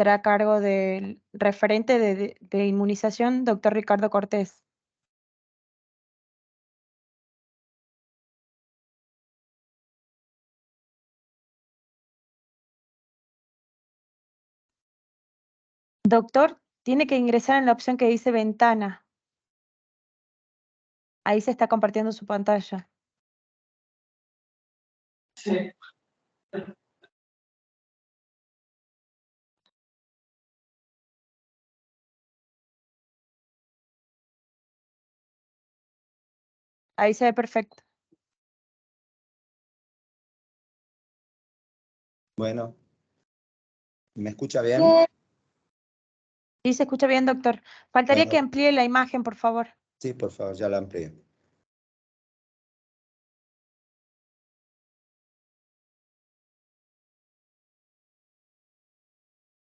estará a cargo del referente de inmunización, doctor Ricardo Cortés. Doctor, tiene que ingresar en la opción que dice ventana. Ahí se está compartiendo su pantalla. Sí. Ahí se ve perfecto. Bueno, ¿me escucha bien? Sí, se escucha bien, doctor. Faltaría Bueno. que amplíe la imagen, por favor. Sí, por favor, ya la amplié.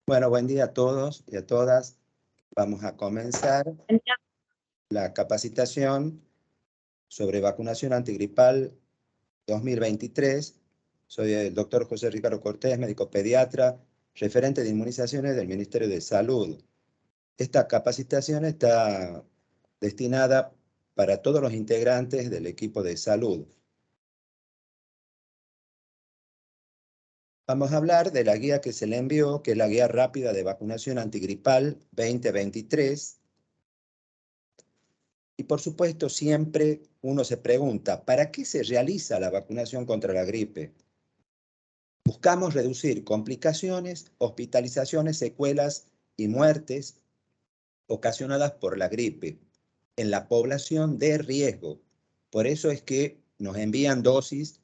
Bueno, buen día a todos y a todas. Vamos a comenzar la capacitación sobre vacunación antigripal 2023. Soy el doctor José Ricardo Cortés, médico pediatra, referente de inmunizaciones del Ministerio de Salud. Esta capacitación está destinada para todos los integrantes del equipo de salud. Vamos a hablar de la guía que se le envió, que es la Guía Rápida de Vacunación Antigripal 2023. Y por supuesto, siempre uno se pregunta, ¿para qué se realiza la vacunación contra la gripe? Buscamos reducir complicaciones, hospitalizaciones, secuelas y muertes ocasionadas por la gripe en la población de riesgo. Por eso es que nos envían dosis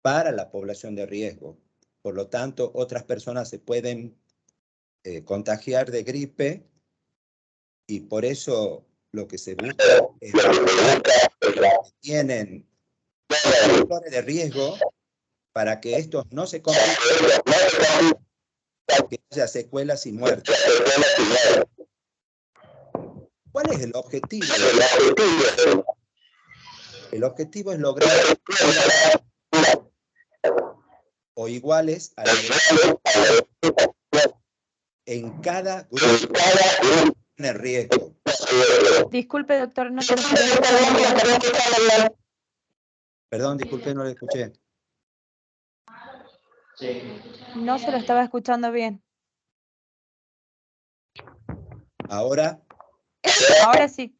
para la población de riesgo. Por lo tanto, otras personas se pueden contagiar de gripe y por eso lo que se busca es que tienen factores de riesgo para que estos no se compliquen, que haya secuelas y muertes. ¿Cuál es el objetivo? El objetivo es lograr o iguales a la en cada grupo de riesgo. Disculpe, doctor, no se lo estoy escuchando bien. Perdón, disculpe, no lo escuché. No se lo estaba escuchando bien. Ahora. Ahora sí.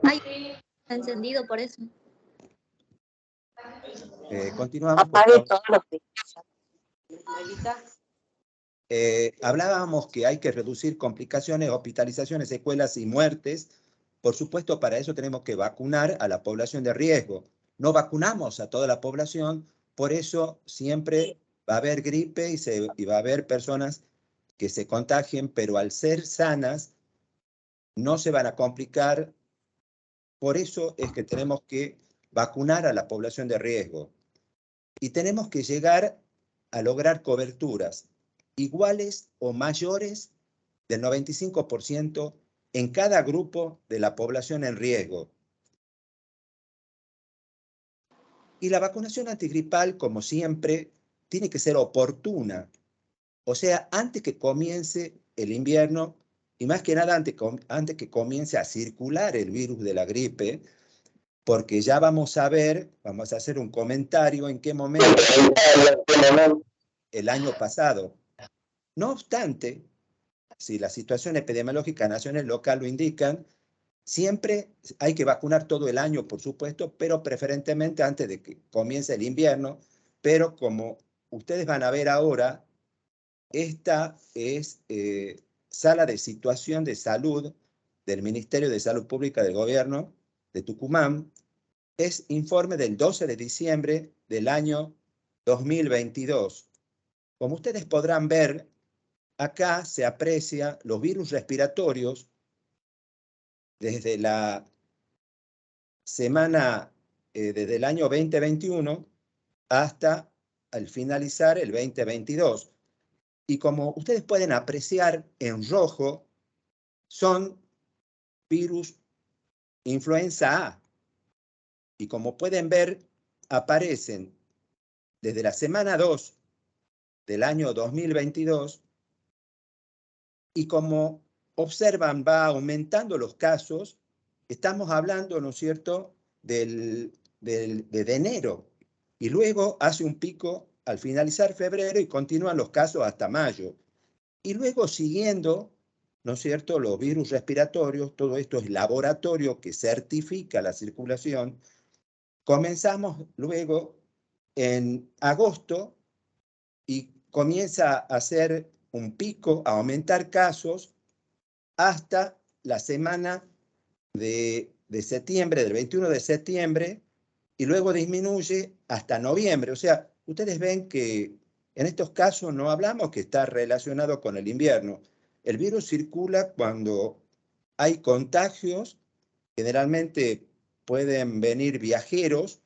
Ay, está encendido por eso. Continuamos. Por favor. Hablábamos que hay que reducir complicaciones, hospitalizaciones, secuelas y muertes. Por supuesto, para eso tenemos que vacunar a la población de riesgo. No vacunamos a toda la población, por eso siempre va a haber gripe y va a haber personas que se contagien, pero al ser sanas no se van a complicar. Por eso es que tenemos que vacunar a la población de riesgo. Y tenemos que llegar a lograr coberturas iguales o mayores del 95% en cada grupo de la población en riesgo. Y la vacunación antigripal, como siempre, tiene que ser oportuna. O sea, antes que comience el invierno, y más que nada antes que comience a circular el virus de la gripe, porque ya vamos a ver, vamos a hacer un comentario en qué momento el año pasado. No obstante, si la situación epidemiológica nacional y local lo indican, siempre hay que vacunar todo el año, por supuesto, pero preferentemente antes de que comience el invierno. Pero como ustedes van a ver ahora, esta es Sala de Situación de Salud del Ministerio de Salud Pública del Gobierno de Tucumán. Es informe del 12 de diciembre del año 2022. Como ustedes podrán ver, acá se aprecia los virus respiratorios desde la semana, desde el año 2021 hasta al finalizar el 2022. Y como ustedes pueden apreciar en rojo, son virus influenza A. Y como pueden ver, aparecen desde la semana 2 del año 2022 y como observan va aumentando los casos. Estamos hablando, ¿no es cierto?, de enero, y luego hace un pico al finalizar febrero y continúan los casos hasta mayo. Y luego siguiendo, ¿no es cierto?, los virus respiratorios, todo esto es laboratorio que certifica la circulación. Comenzamos luego en agosto y comienza a hacer un pico, a aumentar casos hasta la semana de septiembre, del 21 de septiembre, y luego disminuye hasta noviembre. O sea, ustedes ven que en estos casos no hablamos que está relacionado con el invierno. El virus circula cuando hay contagios, generalmente pueden venir viajeros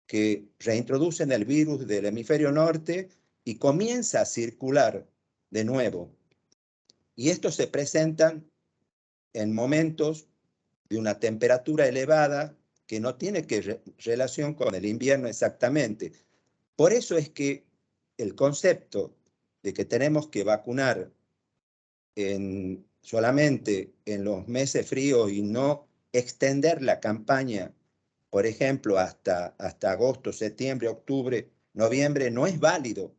que reintroducen el virus del hemisferio norte y comienza a circular de nuevo. Y estos se presentan en momentos de una temperatura elevada que no tiene relación con el invierno exactamente. Por eso es que el concepto de que tenemos que vacunar solamente en los meses fríos y no extender la campaña, por ejemplo, hasta agosto, septiembre, octubre, noviembre, no es válido.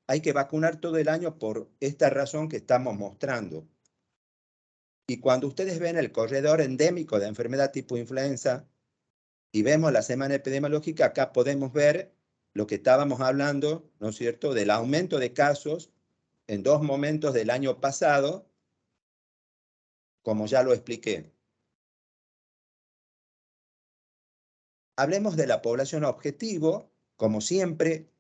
Hay que vacunar todo el año por esta razón que estamos mostrando. Y cuando ustedes ven el corredor endémico de enfermedad tipo influenza y vemos la semana epidemiológica, acá podemos ver lo que estábamos hablando, ¿no es cierto?, del aumento de casos en 2 momentos del año pasado, como ya lo expliqué. Hablemos de la población objetivo. Como siempre,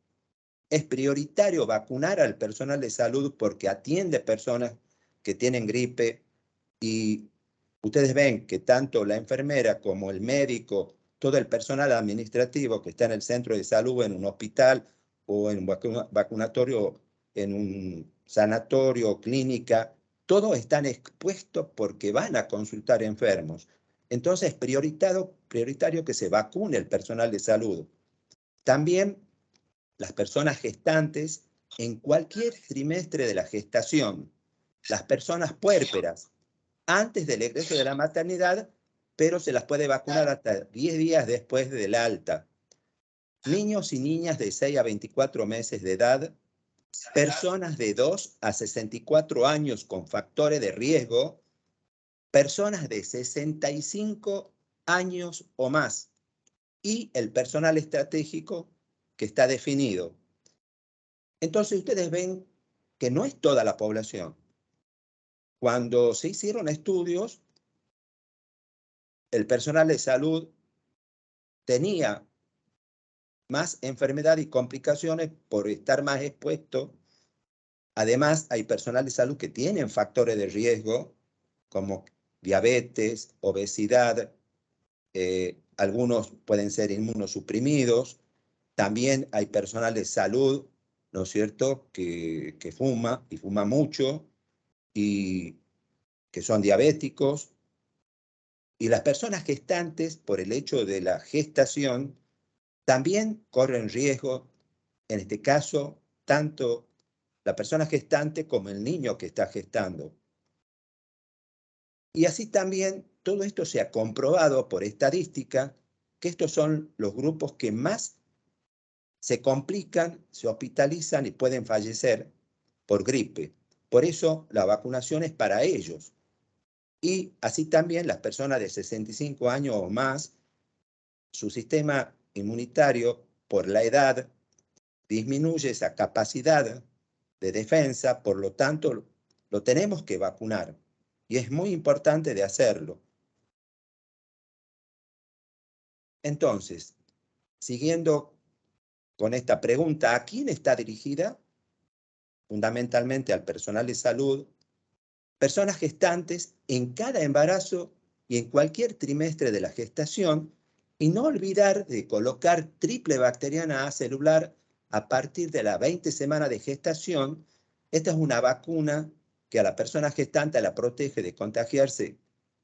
es prioritario vacunar al personal de salud porque atiende personas que tienen gripe, y ustedes ven que tanto la enfermera como el médico, todo el personal administrativo que está en el centro de salud, en un hospital o en un vacunatorio, en un sanatorio, clínica, todos están expuestos porque van a consultar enfermos. Entonces es prioritario que se vacune el personal de salud. También las personas gestantes en cualquier trimestre de la gestación, las personas puérperas, antes del egreso de la maternidad, pero se las puede vacunar hasta 10 días después del alta. Niños y niñas de 6 a 24 meses de edad, personas de 2 a 64 años con factores de riesgo, personas de 65 años o más, y el personal estratégico que está definido. Entonces ustedes ven que no es toda la población. Cuando se hicieron estudios, el personal de salud tenía más enfermedad y complicaciones por estar más expuesto. Además, hay personal de salud que tienen factores de riesgo, como diabetes, obesidad, algunos pueden ser inmunosuprimidos. También hay personal de salud, ¿no es cierto?, que fuma, y fuma mucho, y que son diabéticos. Y las personas gestantes, por el hecho de la gestación, también corren riesgo, en este caso, tanto la persona gestante como el niño que está gestando. Y así también todo esto se ha comprobado por estadística que estos son los grupos que más se complican, se hospitalizan y pueden fallecer por gripe. Por eso la vacunación es para ellos. Y así también las personas de 65 años o más, su sistema inmunitario, por la edad, disminuye esa capacidad de defensa, por lo tanto, lo tenemos que vacunar. Y es muy importante de hacerlo. Entonces, siguiendo con esta pregunta, ¿a quién está dirigida? Fundamentalmente al personal de salud, personas gestantes en cada embarazo y en cualquier trimestre de la gestación, y no olvidar de colocar triple bacteriana acelular a partir de las 20 semanas de gestación. Esta es una vacuna que a la persona gestante la protege de contagiarse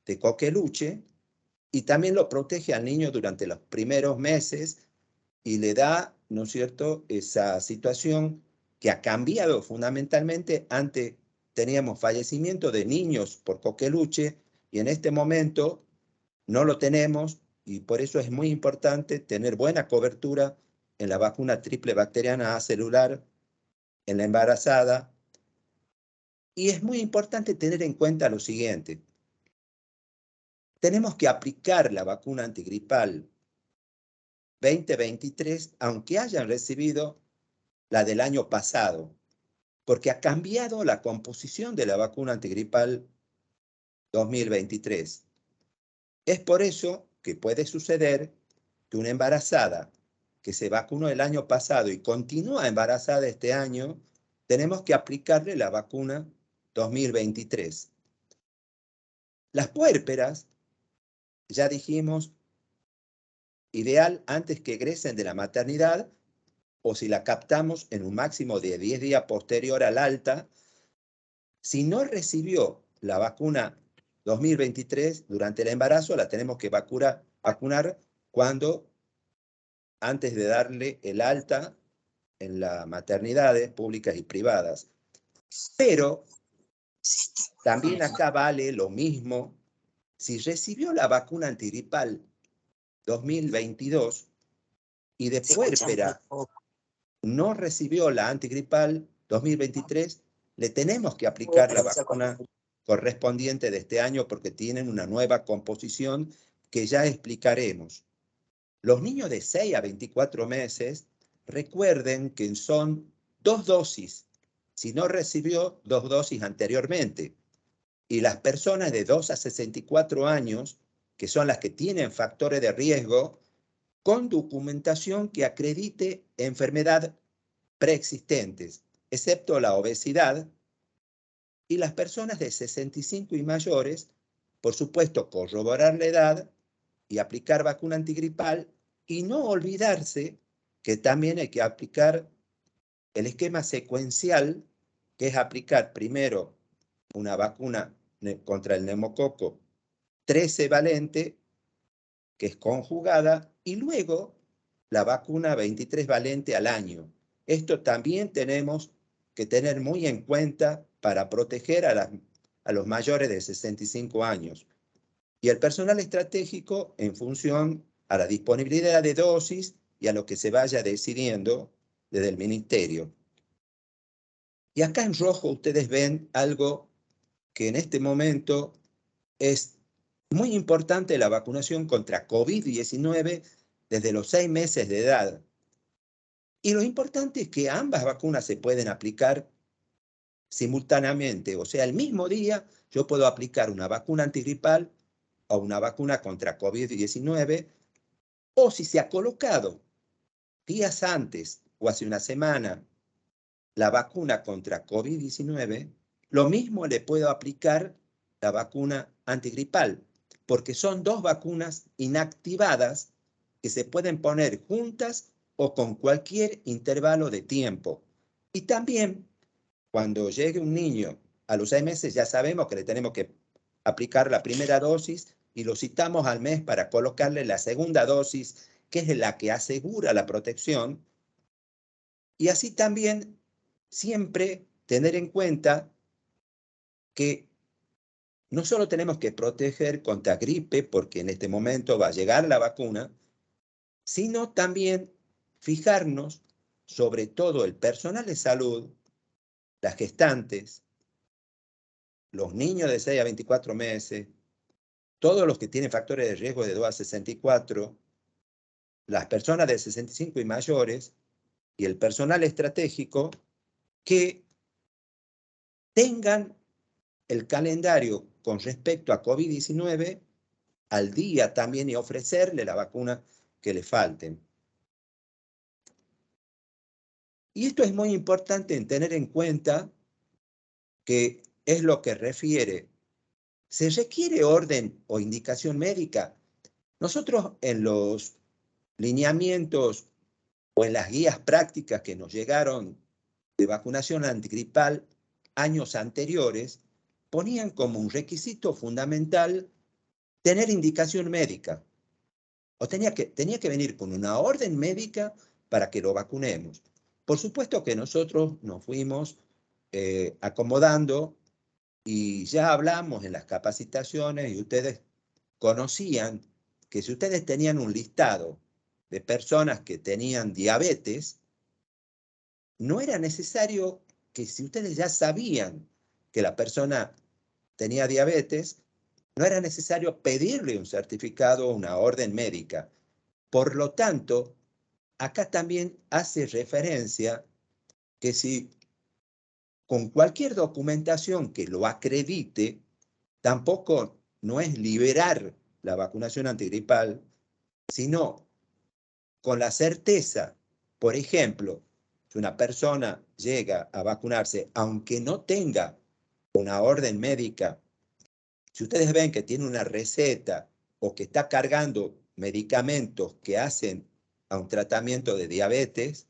de coqueluche, y también lo protege al niño durante los primeros meses y le da, ¿no es cierto?, esa situación que ha cambiado fundamentalmente. Antes teníamos fallecimiento de niños por coqueluche y en este momento no lo tenemos, y por eso es muy importante tener buena cobertura en la vacuna triple bacteriana acelular en la embarazada. Y es muy importante tener en cuenta lo siguiente. Tenemos que aplicar la vacuna antigripal 2023, aunque hayan recibido la del año pasado, porque ha cambiado la composición de la vacuna antigripal 2023. Es por eso que puede suceder que una embarazada que se vacunó el año pasado y continúa embarazada este año, tenemos que aplicarle la vacuna 2023. Las puérperas, ya dijimos, ideal antes que egresen de la maternidad o si la captamos en un máximo de 10 días posterior al alta. Si no recibió la vacuna 2023 durante el embarazo, la tenemos que vacunar cuando, antes de darle el alta en las maternidades públicas y privadas. Pero también acá vale lo mismo si recibió la vacuna antigripal 2022 y de puérpera no recibió la antigripal 2023, le tenemos que aplicar la vacuna correspondiente de este año porque tienen una nueva composición que ya explicaremos. Los niños de 6 a 24 meses, recuerden que son 2 dosis, si no recibió 2 dosis anteriormente. Y las personas de 2 a 64 años, que son las que tienen factores de riesgo, con documentación que acredite enfermedad preexistentes, excepto la obesidad, y las personas de 65 y mayores, por supuesto, corroborar la edad y aplicar vacuna antigripal, y no olvidarse que también hay que aplicar el esquema secuencial, que es aplicar primero una vacuna contra el neumococo 13 valente, que es conjugada, y luego la vacuna 23 valente al año. Esto también tenemos que tener muy en cuenta para proteger a los mayores de 65 años. Y el personal estratégico en función a la disponibilidad de dosis y a lo que se vaya decidiendo desde el ministerio. Y acá en rojo ustedes ven algo que en este momento es muy importante: la vacunación contra COVID-19 desde los 6 meses de edad. Y lo importante es que ambas vacunas se pueden aplicar simultáneamente, o sea, el mismo día yo puedo aplicar una vacuna antigripal o una vacuna contra COVID-19, o si se ha colocado días antes o hace una semana la vacuna contra COVID-19, lo mismo le puedo aplicar la vacuna antigripal, porque son 2 vacunas inactivadas que se pueden poner juntas o con cualquier intervalo de tiempo. Y también, cuando llegue un niño a los 6 meses, ya sabemos que le tenemos que aplicar la primera dosis y lo citamos al mes para colocarle la segunda dosis, que es la que asegura la protección. Y así también siempre tener en cuenta que no solo tenemos que proteger contra gripe, porque en este momento va a llegar la vacuna, sino también fijarnos sobre todo el personal de salud, las gestantes, los niños de 6 a 24 meses, todos los que tienen factores de riesgo de 2 a 64, las personas de 65 y mayores y el personal estratégico, que tengan el calendario con respecto a COVID-19 al día también y ofrecerle la vacuna que le falten. Y esto es muy importante en tener en cuenta que es lo que refiere. ¿Se requiere orden o indicación médica? Nosotros en los lineamientos o en las guías prácticas que nos llegaron de vacunación antigripal años anteriores, ponían como un requisito fundamental tener indicación médica. O tenía que venir con una orden médica para que lo vacunemos. Por supuesto que nosotros nos fuimos acomodando y ya hablamos en las capacitaciones y ustedes conocían que si ustedes tenían un listado de personas que tenían diabetes, no era necesario que si ustedes ya sabían que la persona tenía diabetes, no era necesario pedirle un certificado o una orden médica. Por lo tanto, acá también hace referencia que si con cualquier documentación que lo acredite, tampoco no es liberar la vacunación antigripal, sino con la certeza, por ejemplo, si una persona llega a vacunarse, aunque no tenga una orden médica, si ustedes ven que tiene una receta o que está cargando medicamentos que hacen a un tratamiento de diabetes,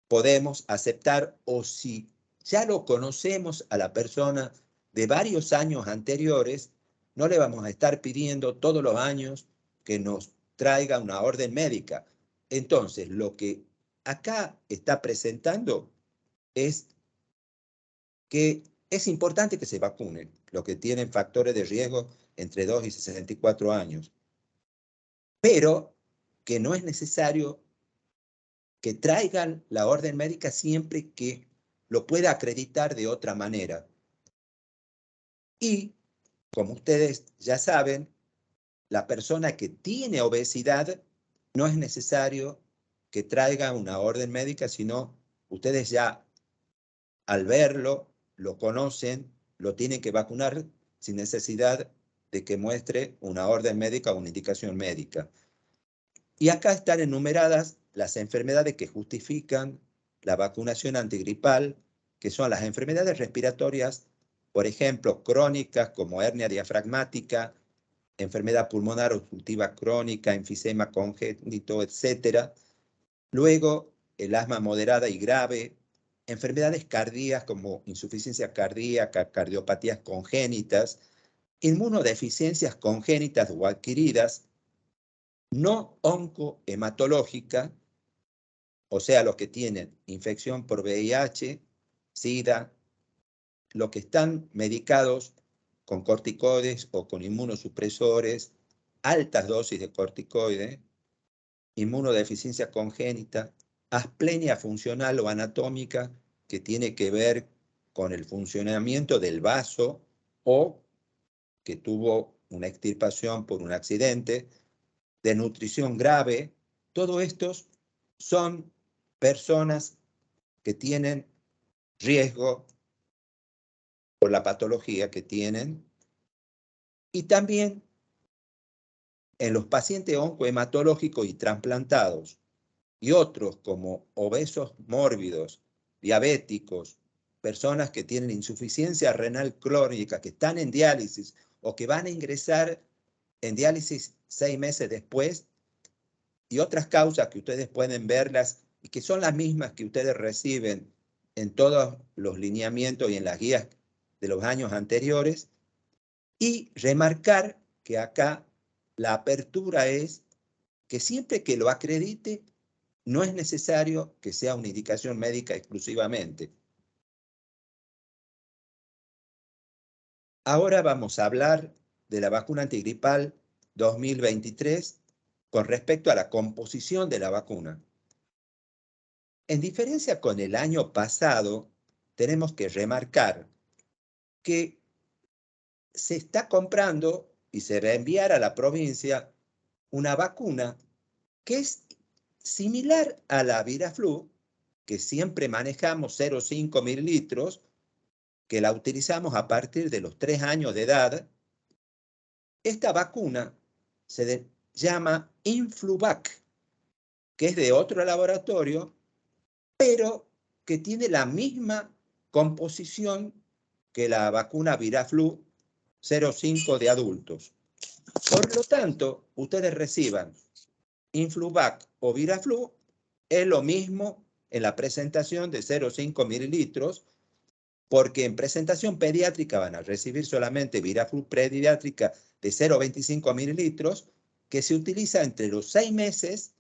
podemos aceptar, o si ya lo conocemos a la persona de varios años anteriores, no le vamos a estar pidiendo todos los años que nos traiga una orden médica. Entonces, lo que acá está presentando es que es importante que se vacunen los que tienen factores de riesgo entre 2 y 64 años, pero que no es necesario que traigan la orden médica siempre que lo pueda acreditar de otra manera. Y, como ustedes ya saben, la persona que tiene obesidad no es necesario que traiga una orden médica, sino ustedes ya al verlo, lo conocen, lo tienen que vacunar sin necesidad de que muestre una orden médica o una indicación médica. Y acá están enumeradas las enfermedades que justifican la vacunación antigripal, que son las enfermedades respiratorias, por ejemplo, crónicas como hernia diafragmática, enfermedad pulmonar obstructiva crónica, enfisema congénito, etc. Luego, el asma moderada y grave, enfermedades cardíacas como insuficiencia cardíaca, cardiopatías congénitas, inmunodeficiencias congénitas o adquiridas, no oncohematológica, o sea, los que tienen infección por VIH, SIDA, los que están medicados con corticoides o con inmunosupresores, altas dosis de corticoides, inmunodeficiencia congénita, asplenia funcional o anatómica, que tiene que ver con el funcionamiento del vaso o que tuvo una extirpación por un accidente, de nutrición grave. Todos estos son personas que tienen riesgo por la patología que tienen, y también en los pacientes oncohematológicos y trasplantados y otros como obesos mórbidos, diabéticos, personas que tienen insuficiencia renal crónica, que están en diálisis o que van a ingresar en diálisis 6 meses después, y otras causas que ustedes pueden verlas y que son las mismas que ustedes reciben en todos los lineamientos y en las guías de los años anteriores. Y remarcar que acá la apertura es que siempre que lo acredite, no es necesario que sea una indicación médica exclusivamente. Ahora vamos a hablar de la vacuna antigripal 2023 con respecto a la composición de la vacuna. En diferencia con el año pasado, tenemos que remarcar que se está comprando y se va a enviar a la provincia una vacuna que es similar a la Viraflu, que siempre manejamos 0,5 mililitros, que la utilizamos a partir de los 3 años de edad. Esta vacuna se llama Influvac, que es de otro laboratorio, pero que tiene la misma composición que la vacuna Viraflu 0,5 de adultos. Por lo tanto, ustedes reciban Influvac o Viraflu, es lo mismo en la presentación de 0,5 mililitros, porque en presentación pediátrica van a recibir solamente Viraflux pediátrica de 0,25 mililitros, que se utiliza entre los 6 meses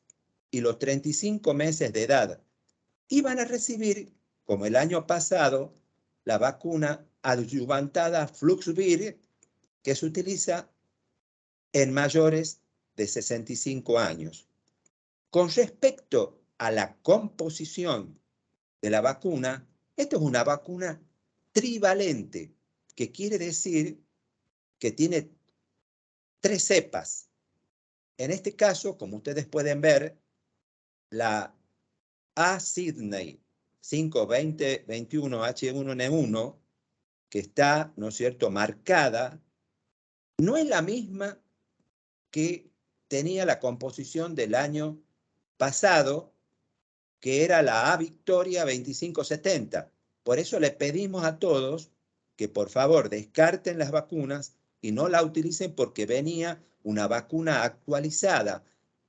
y los 35 meses de edad. Y van a recibir, como el año pasado, la vacuna adyuvantada Fluxvir, que se utiliza en mayores de 65 años. Con respecto a la composición de la vacuna, esto es una vacuna trivalente, que quiere decir que tiene 3 cepas. En este caso, como ustedes pueden ver, la A. Sydney 5-20-21 H1N1, que está, ¿no es cierto?, marcada, no es la misma que tenía la composición del año pasado, que era la A. Victoria 2570. Por eso le pedimos a todos que por favor descarten las vacunas y no la utilicen, porque venía una vacuna actualizada.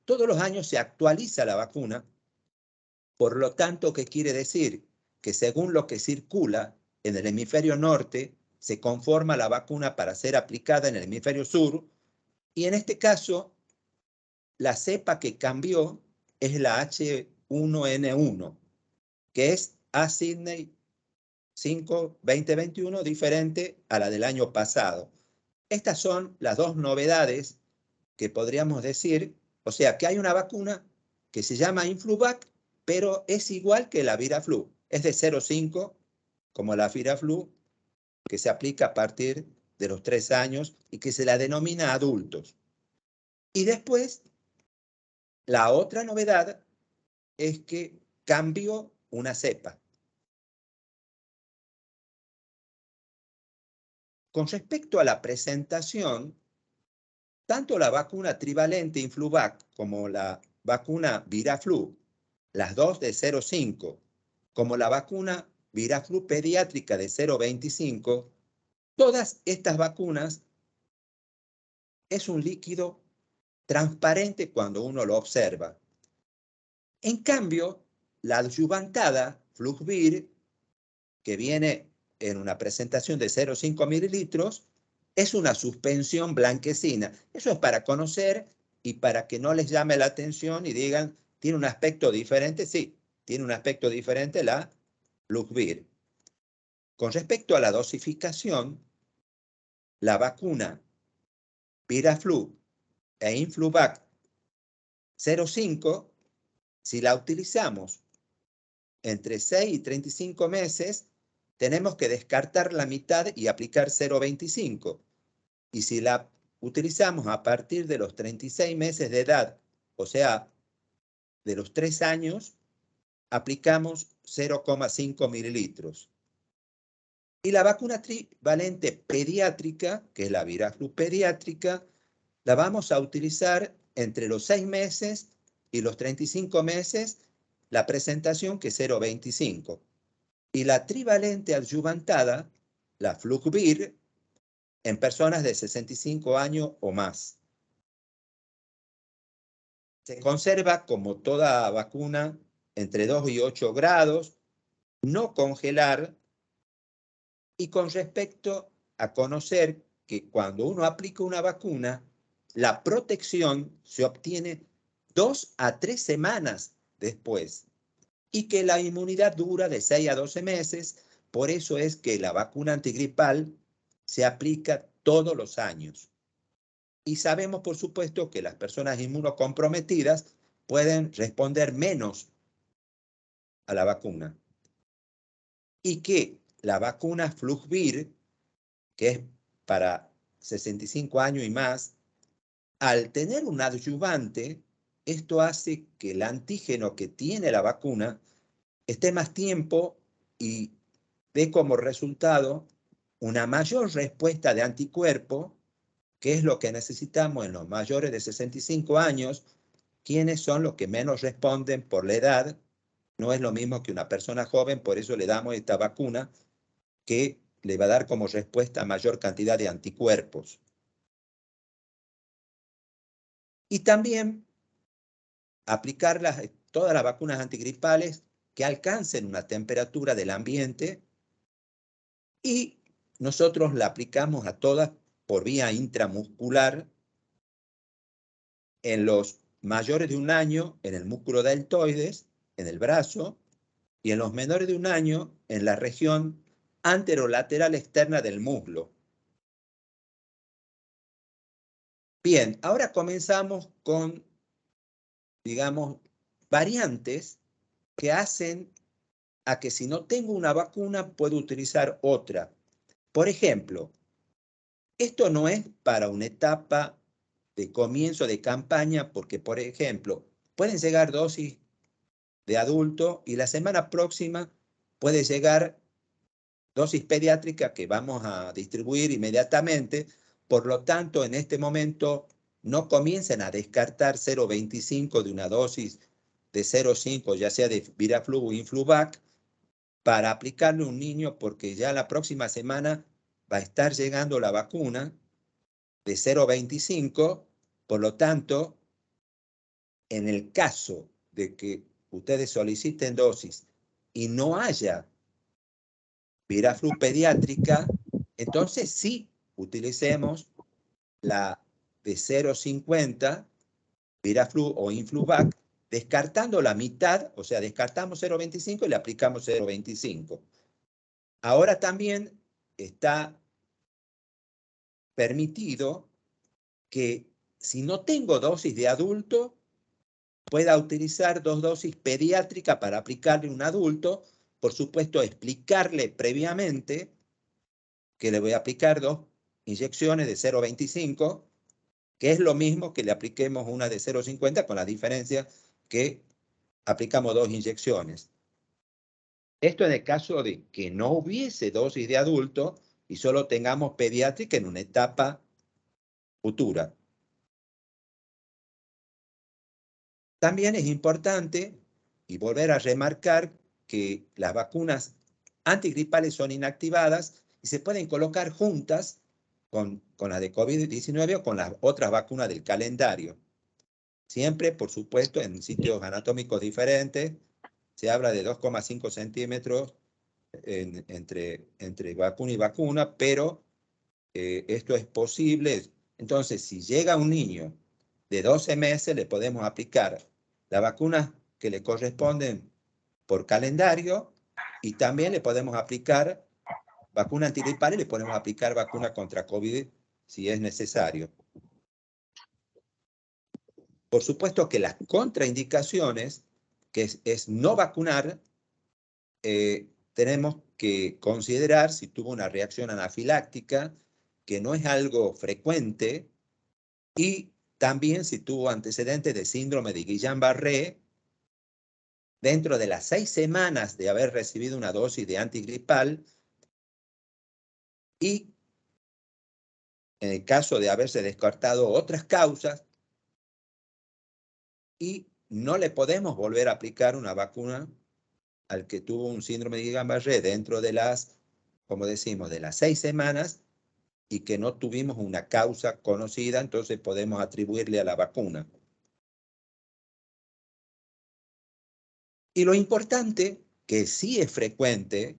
Todos los años se actualiza la vacuna. Por lo tanto, ¿qué quiere decir? Que según lo que circula en el hemisferio norte, se conforma la vacuna para ser aplicada en el hemisferio sur, y en este caso, la cepa que cambió es la H1N1, que es A. Sydney 5-20-21, diferente a la del año pasado. Estas son las dos novedades que podríamos decir, o sea, que hay una vacuna que se llama Influvac, pero es igual que la Viraflu, es de 0,5, como la Viraflu, que se aplica a partir de los 3 años y que se la denomina adultos. Y después, la otra novedad es que cambió una cepa. Con respecto a la presentación, tanto la vacuna trivalente Influvac como la vacuna Viraflu, las dos de 0,5, como la vacuna Viraflu pediátrica de 0,25, todas estas vacunas es un líquido transparente cuando uno lo observa. En cambio, la adyuvantada Fluxvir, que viene en una presentación de 0,5 mililitros, es una suspensión blanquecina. Eso es para conocer y para que no les llame la atención y digan, ¿tiene un aspecto diferente? Sí, tiene un aspecto diferente la Fluxvir. Con respecto a la dosificación, la vacuna Viraflu e Influvac 0,5, si la utilizamos entre 6 y 35 meses, tenemos que descartar la mitad y aplicar 0,25. Y si la utilizamos a partir de los 36 meses de edad, o sea, de los 3 años, aplicamos 0,5 mililitros. Y la vacuna trivalente pediátrica, que es la Viraflu pediátrica, la vamos a utilizar entre los 6 meses y los 35 meses, la presentación que es 0,25. Y la trivalente adyuvantada, la Fluxvir, en personas de 65 años o más. Se conserva, como toda vacuna, entre 2 y 8 grados, no congelar. Y con respecto a conocer que cuando uno aplica una vacuna, la protección se obtiene 2 a 3 semanas después, y que la inmunidad dura de 6 a 12 meses. Por eso es que la vacuna antigripal se aplica todos los años. Y sabemos, por supuesto, que las personas inmunocomprometidas pueden responder menos a la vacuna. Y que la vacuna Fluxvir, que es para 65 años y más, al tener un adyuvante, esto hace que el antígeno que tiene la vacuna esté más tiempo y dé como resultado una mayor respuesta de anticuerpo, que es lo que necesitamos en los mayores de 65 años, quienes son los que menos responden por la edad. No es lo mismo que una persona joven, por eso le damos esta vacuna que le va a dar como respuesta mayor cantidad de anticuerpos. Y también aplicar todas las vacunas antigripales que alcancen una temperatura del ambiente y nosotros la aplicamos a todas por vía intramuscular en los mayores de 1 año en el músculo deltoides, en el brazo, y en los menores de 1 año en la región anterolateral externa del muslo. Bien, ahora comenzamos con, digamos, variantes que hacen a que si no tengo una vacuna puedo utilizar otra. Por ejemplo, esto no es para una etapa de comienzo de campaña porque, por ejemplo, pueden llegar dosis de adulto y la semana próxima puede llegar dosis pediátrica que vamos a distribuir inmediatamente. Por lo tanto, en este momento no comiencen a descartar 0,25 de una dosis de 0,5, ya sea de Viraflu o Influvac, para aplicarle a un niño porque ya la próxima semana va a estar llegando la vacuna de 0,25. Por lo tanto, en el caso de que ustedes soliciten dosis y no haya Viraflu pediátrica, entonces sí utilicemos la de 0,50, Viraflu o Influvac, descartando la mitad, o sea, descartamos 0,25 y le aplicamos 0,25. Ahora también está permitido que si no tengo dosis de adulto, pueda utilizar 2 dosis pediátricas para aplicarle a un adulto. Por supuesto, explicarle previamente que le voy a aplicar 2 inyecciones de 0,25, que es lo mismo que le apliquemos una de 0,50, con la diferencia que aplicamos 2 inyecciones. Esto en el caso de que no hubiese dosis de adulto y solo tengamos pediátrica en una etapa futura. También es importante, y volver a remarcar, que las vacunas antigripales son inactivadas y se pueden colocar juntas con la de COVID-19 o con las otras vacunas del calendario. Siempre, por supuesto, en sitios anatómicos diferentes. Se habla de 2,5 centímetros entre vacuna y vacuna, pero esto es posible. Entonces, si llega un niño de 12 meses, le podemos aplicar la vacuna que le corresponden por calendario y también le podemos aplicar vacuna antigripal y le podemos aplicar vacuna contra COVID si es necesario. Por supuesto que las contraindicaciones, que es no vacunar, tenemos que considerar si tuvo una reacción anafiláctica, que no es algo frecuente, y también si tuvo antecedentes de síndrome de Guillain-Barré dentro de las 6 semanas de haber recibido una dosis de antigripal, y en el caso de haberse descartado otras causas, y no le podemos volver a aplicar una vacuna al que tuvo un síndrome de Guillain-Barré dentro de las, como decimos, de las 6 semanas y que no tuvimos una causa conocida, entonces podemos atribuirle a la vacuna. Y lo importante, que sí es frecuente,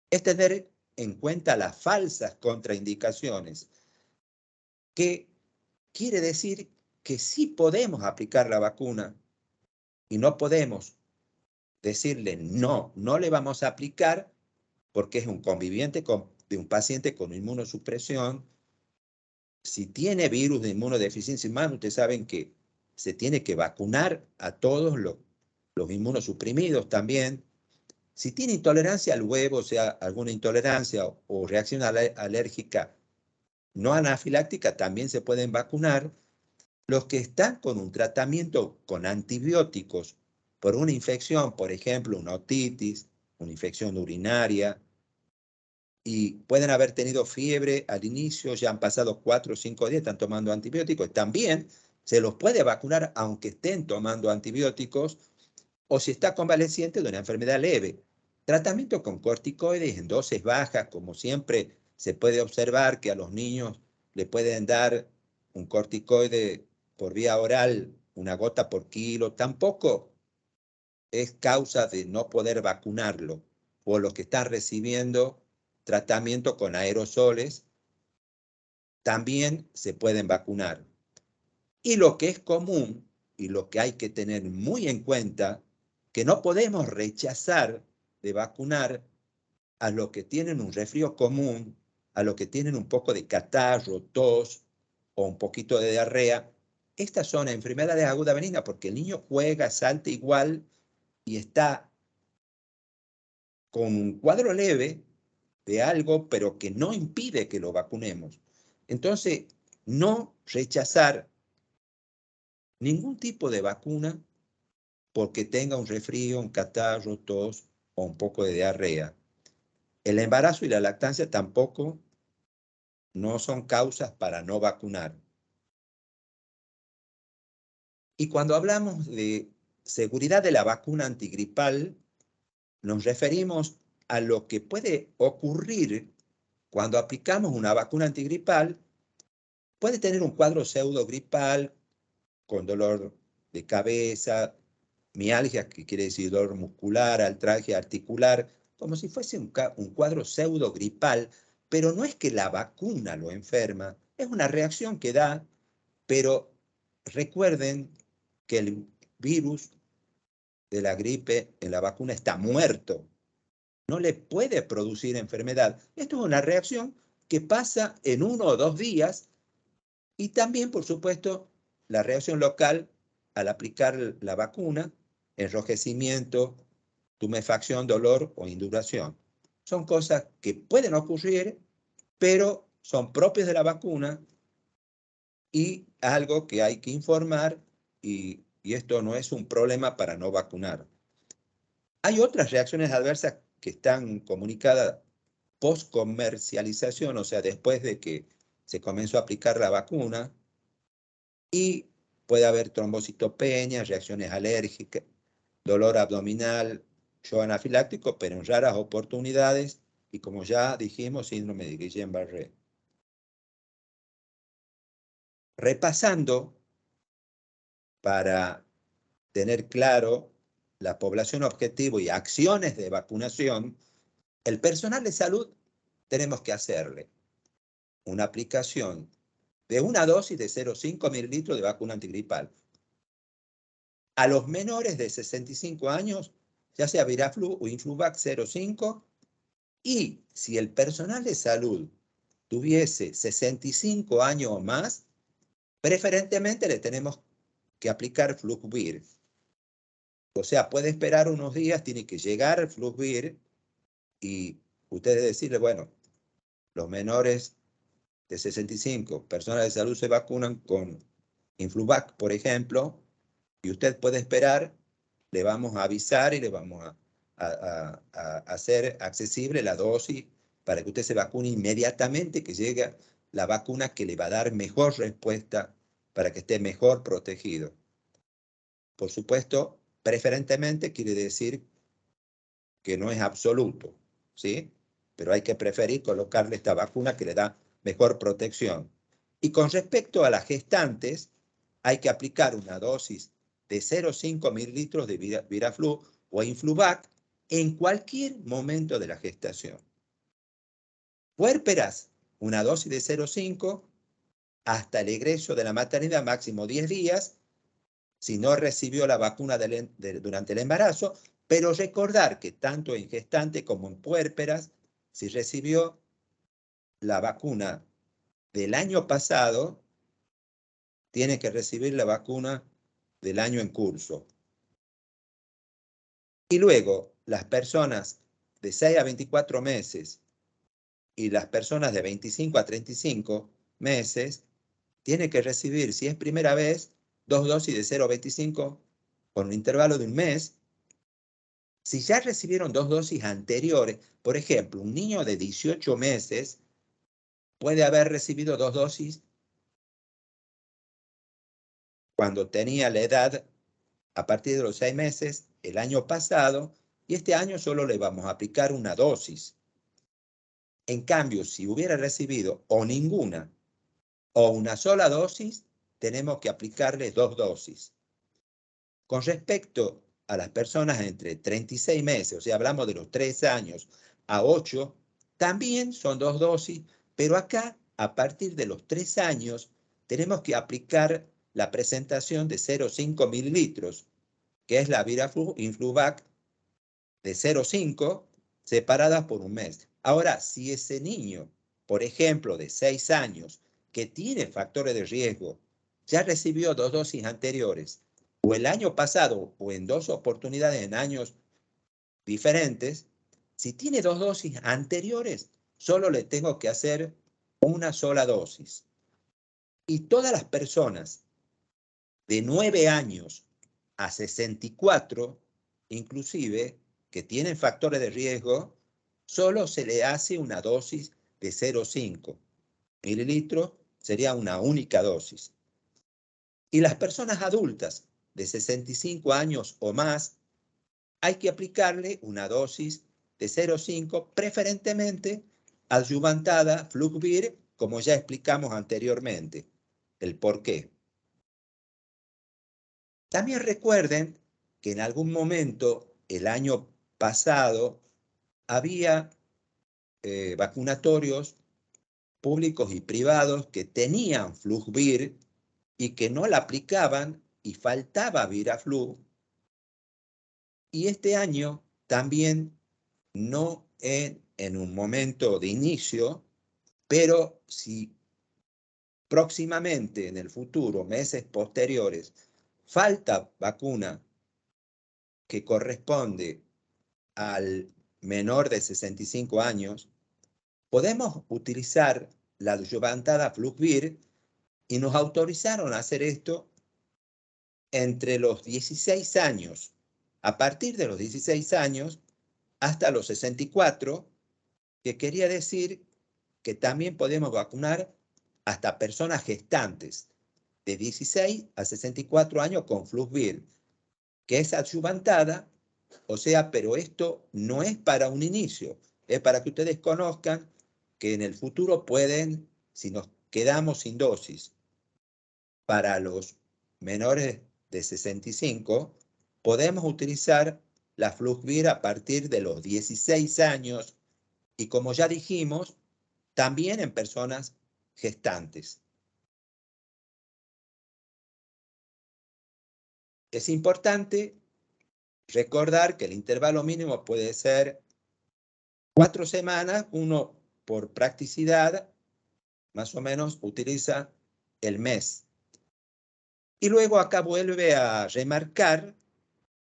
es tener en cuenta las falsas contraindicaciones, que quiere decir que sí podemos aplicar la vacuna y no podemos decirle no, no le vamos a aplicar porque es un conviviente de un paciente con inmunosupresión. Si tiene virus de inmunodeficiencia humana, ustedes saben que se tiene que vacunar a todos los inmunosuprimidos también. Si tiene intolerancia al huevo, o sea, alguna intolerancia o reacción alérgica no anafiláctica, también se pueden vacunar. Los que están con un tratamiento con antibióticos por una infección, por ejemplo, una otitis, una infección urinaria, y pueden haber tenido fiebre al inicio, ya han pasado 4 o 5 días, están tomando antibióticos, también se los puede vacunar aunque estén tomando antibióticos, o si está convaleciente de una enfermedad leve. Tratamiento con corticoides en dosis bajas, como siempre se puede observar que a los niños le pueden dar un corticoide por vía oral, una gota por kilo, tampoco es causa de no poder vacunarlo, o los que están recibiendo tratamiento con aerosoles también se pueden vacunar. Y lo que es común y lo que hay que tener muy en cuenta, que no podemos rechazar de vacunar a los que tienen un resfrío común, a los que tienen un poco de catarro, tos o un poquito de diarrea. Estas son enfermedades agudas benignas porque el niño juega, salta igual y está con un cuadro leve de algo, pero que no impide que lo vacunemos. Entonces, no rechazar ningún tipo de vacuna porque tenga un resfrío, un catarro, tos o un poco de diarrea. El embarazo y la lactancia tampoco no son causas para no vacunar. Y cuando hablamos de seguridad de la vacuna antigripal, nos referimos a lo que puede ocurrir cuando aplicamos una vacuna antigripal. Puede tener un cuadro pseudogripal con dolor de cabeza, mialgia, que quiere decir dolor muscular, artralgia articular, como si fuese un cuadro pseudogripal, pero no es que la vacuna lo enferma, es una reacción que da, pero recuerden que el virus de la gripe en la vacuna está muerto, no le puede producir enfermedad. Esto es una reacción que pasa en 1 o 2 días y también, por supuesto, la reacción local al aplicar la vacuna, enrojecimiento, tumefacción, dolor o induración. Son cosas que pueden ocurrir, pero son propias de la vacuna y algo que hay que informar y esto no es un problema para no vacunar. Hay otras reacciones adversas que están comunicadas post-comercialización, o sea, después de que se comenzó a aplicar la vacuna, y puede haber trombocitopenia, reacciones alérgicas, dolor abdominal, shock anafiláctico, pero en raras oportunidades, y como ya dijimos, síndrome de Guillain-Barré. Repasando, para tener claro la población objetivo y acciones de vacunación, el personal de salud tenemos que hacerle una aplicación de una dosis de 0,5 mililitros de vacuna antigripal. A los menores de 65 años, ya sea Viraflu o Influvac 0,5, y si el personal de salud tuviese 65 años o más, preferentemente le tenemos que aplicar Fluxvir. O sea, puede esperar unos días, tiene que llegar el Fluxvir y ustedes decirle, bueno, los menores de 65, personas de salud se vacunan con Influvac, por ejemplo, y usted puede esperar, le vamos a avisar y le vamos a hacer accesible la dosis para que usted se vacune inmediatamente que llegue la vacuna que le va a dar mejor respuesta para que esté mejor protegido. Por supuesto, preferentemente quiere decir que no es absoluto, ¿sí? Pero hay que preferir colocarle esta vacuna que le da mejor protección. Y con respecto a las gestantes, hay que aplicar una dosis de 0,5 mililitros de Viraflu o Influvac en cualquier momento de la gestación. Puérperas, una dosis de 0,5 hasta el egreso de la maternidad, máximo 10 días, si no recibió la vacuna durante el embarazo, pero recordar que tanto en gestante como en puérperas, si recibió la vacuna del año pasado, tiene que recibir la vacuna del año en curso. Y luego, las personas de 6 a 24 meses y las personas de 25 a 35 meses tienen que recibir, si es primera vez, 2 dosis de 0,25 con un intervalo de un mes. Si ya recibieron 2 dosis anteriores, por ejemplo, un niño de 18 meses puede haber recibido 2 dosis cuando tenía la edad a partir de los 6 meses el año pasado, y este año solo le vamos a aplicar una dosis. En cambio, si hubiera recibido o ninguna o una sola dosis, tenemos que aplicarle 2 dosis. Con respecto a las personas entre 36 meses, o sea, hablamos de los 3 años a 8, también son 2 dosis, pero acá, a partir de los 3 años, tenemos que aplicar la presentación de 0,5 mililitros, que es la Viraflu Influvac de 0,5, separadas por un mes. Ahora, si ese niño, por ejemplo, de 6 años, que tiene factores de riesgo, ya recibió 2 dosis anteriores, o el año pasado, o en 2 oportunidades en años diferentes, si tiene 2 dosis anteriores, solo le tengo que hacer una sola dosis. Y todas las personas de 9 años a 64, inclusive, que tienen factores de riesgo, solo se le hace una dosis de 0,5 mililitros, sería una única dosis. Y las personas adultas de 65 años o más, hay que aplicarle una dosis de 0,5, preferentemente adyuvantada Flugvir, como ya explicamos anteriormente. El por qué. También recuerden que en algún momento, el año pasado, había vacunatorios públicos y privados que tenían Flugvir y que no la aplicaban y faltaba Viraflu. Y este año también, no en un momento de inicio, pero si próximamente en el futuro, meses posteriores, falta vacuna que corresponde al menor de 65 años, podemos utilizar la adyuvantada Flugvir y nos autorizaron a hacer esto entre los 16 años, a partir de los 16 años hasta los 64, que quería decir que también podemos vacunar hasta personas gestantes de 16 a 64 años con Flugvir, que es adyuvantada, o sea, pero esto no es para un inicio, es para que ustedes conozcan que en el futuro pueden, si nos quedamos sin dosis para los menores de 65, podemos utilizar la Flugvir a partir de los 16 años y, como ya dijimos, también en personas gestantes. Es importante recordar que el intervalo mínimo puede ser 4 semanas, uno por practicidad, más o menos utiliza el mes. Y luego acá vuelve a remarcar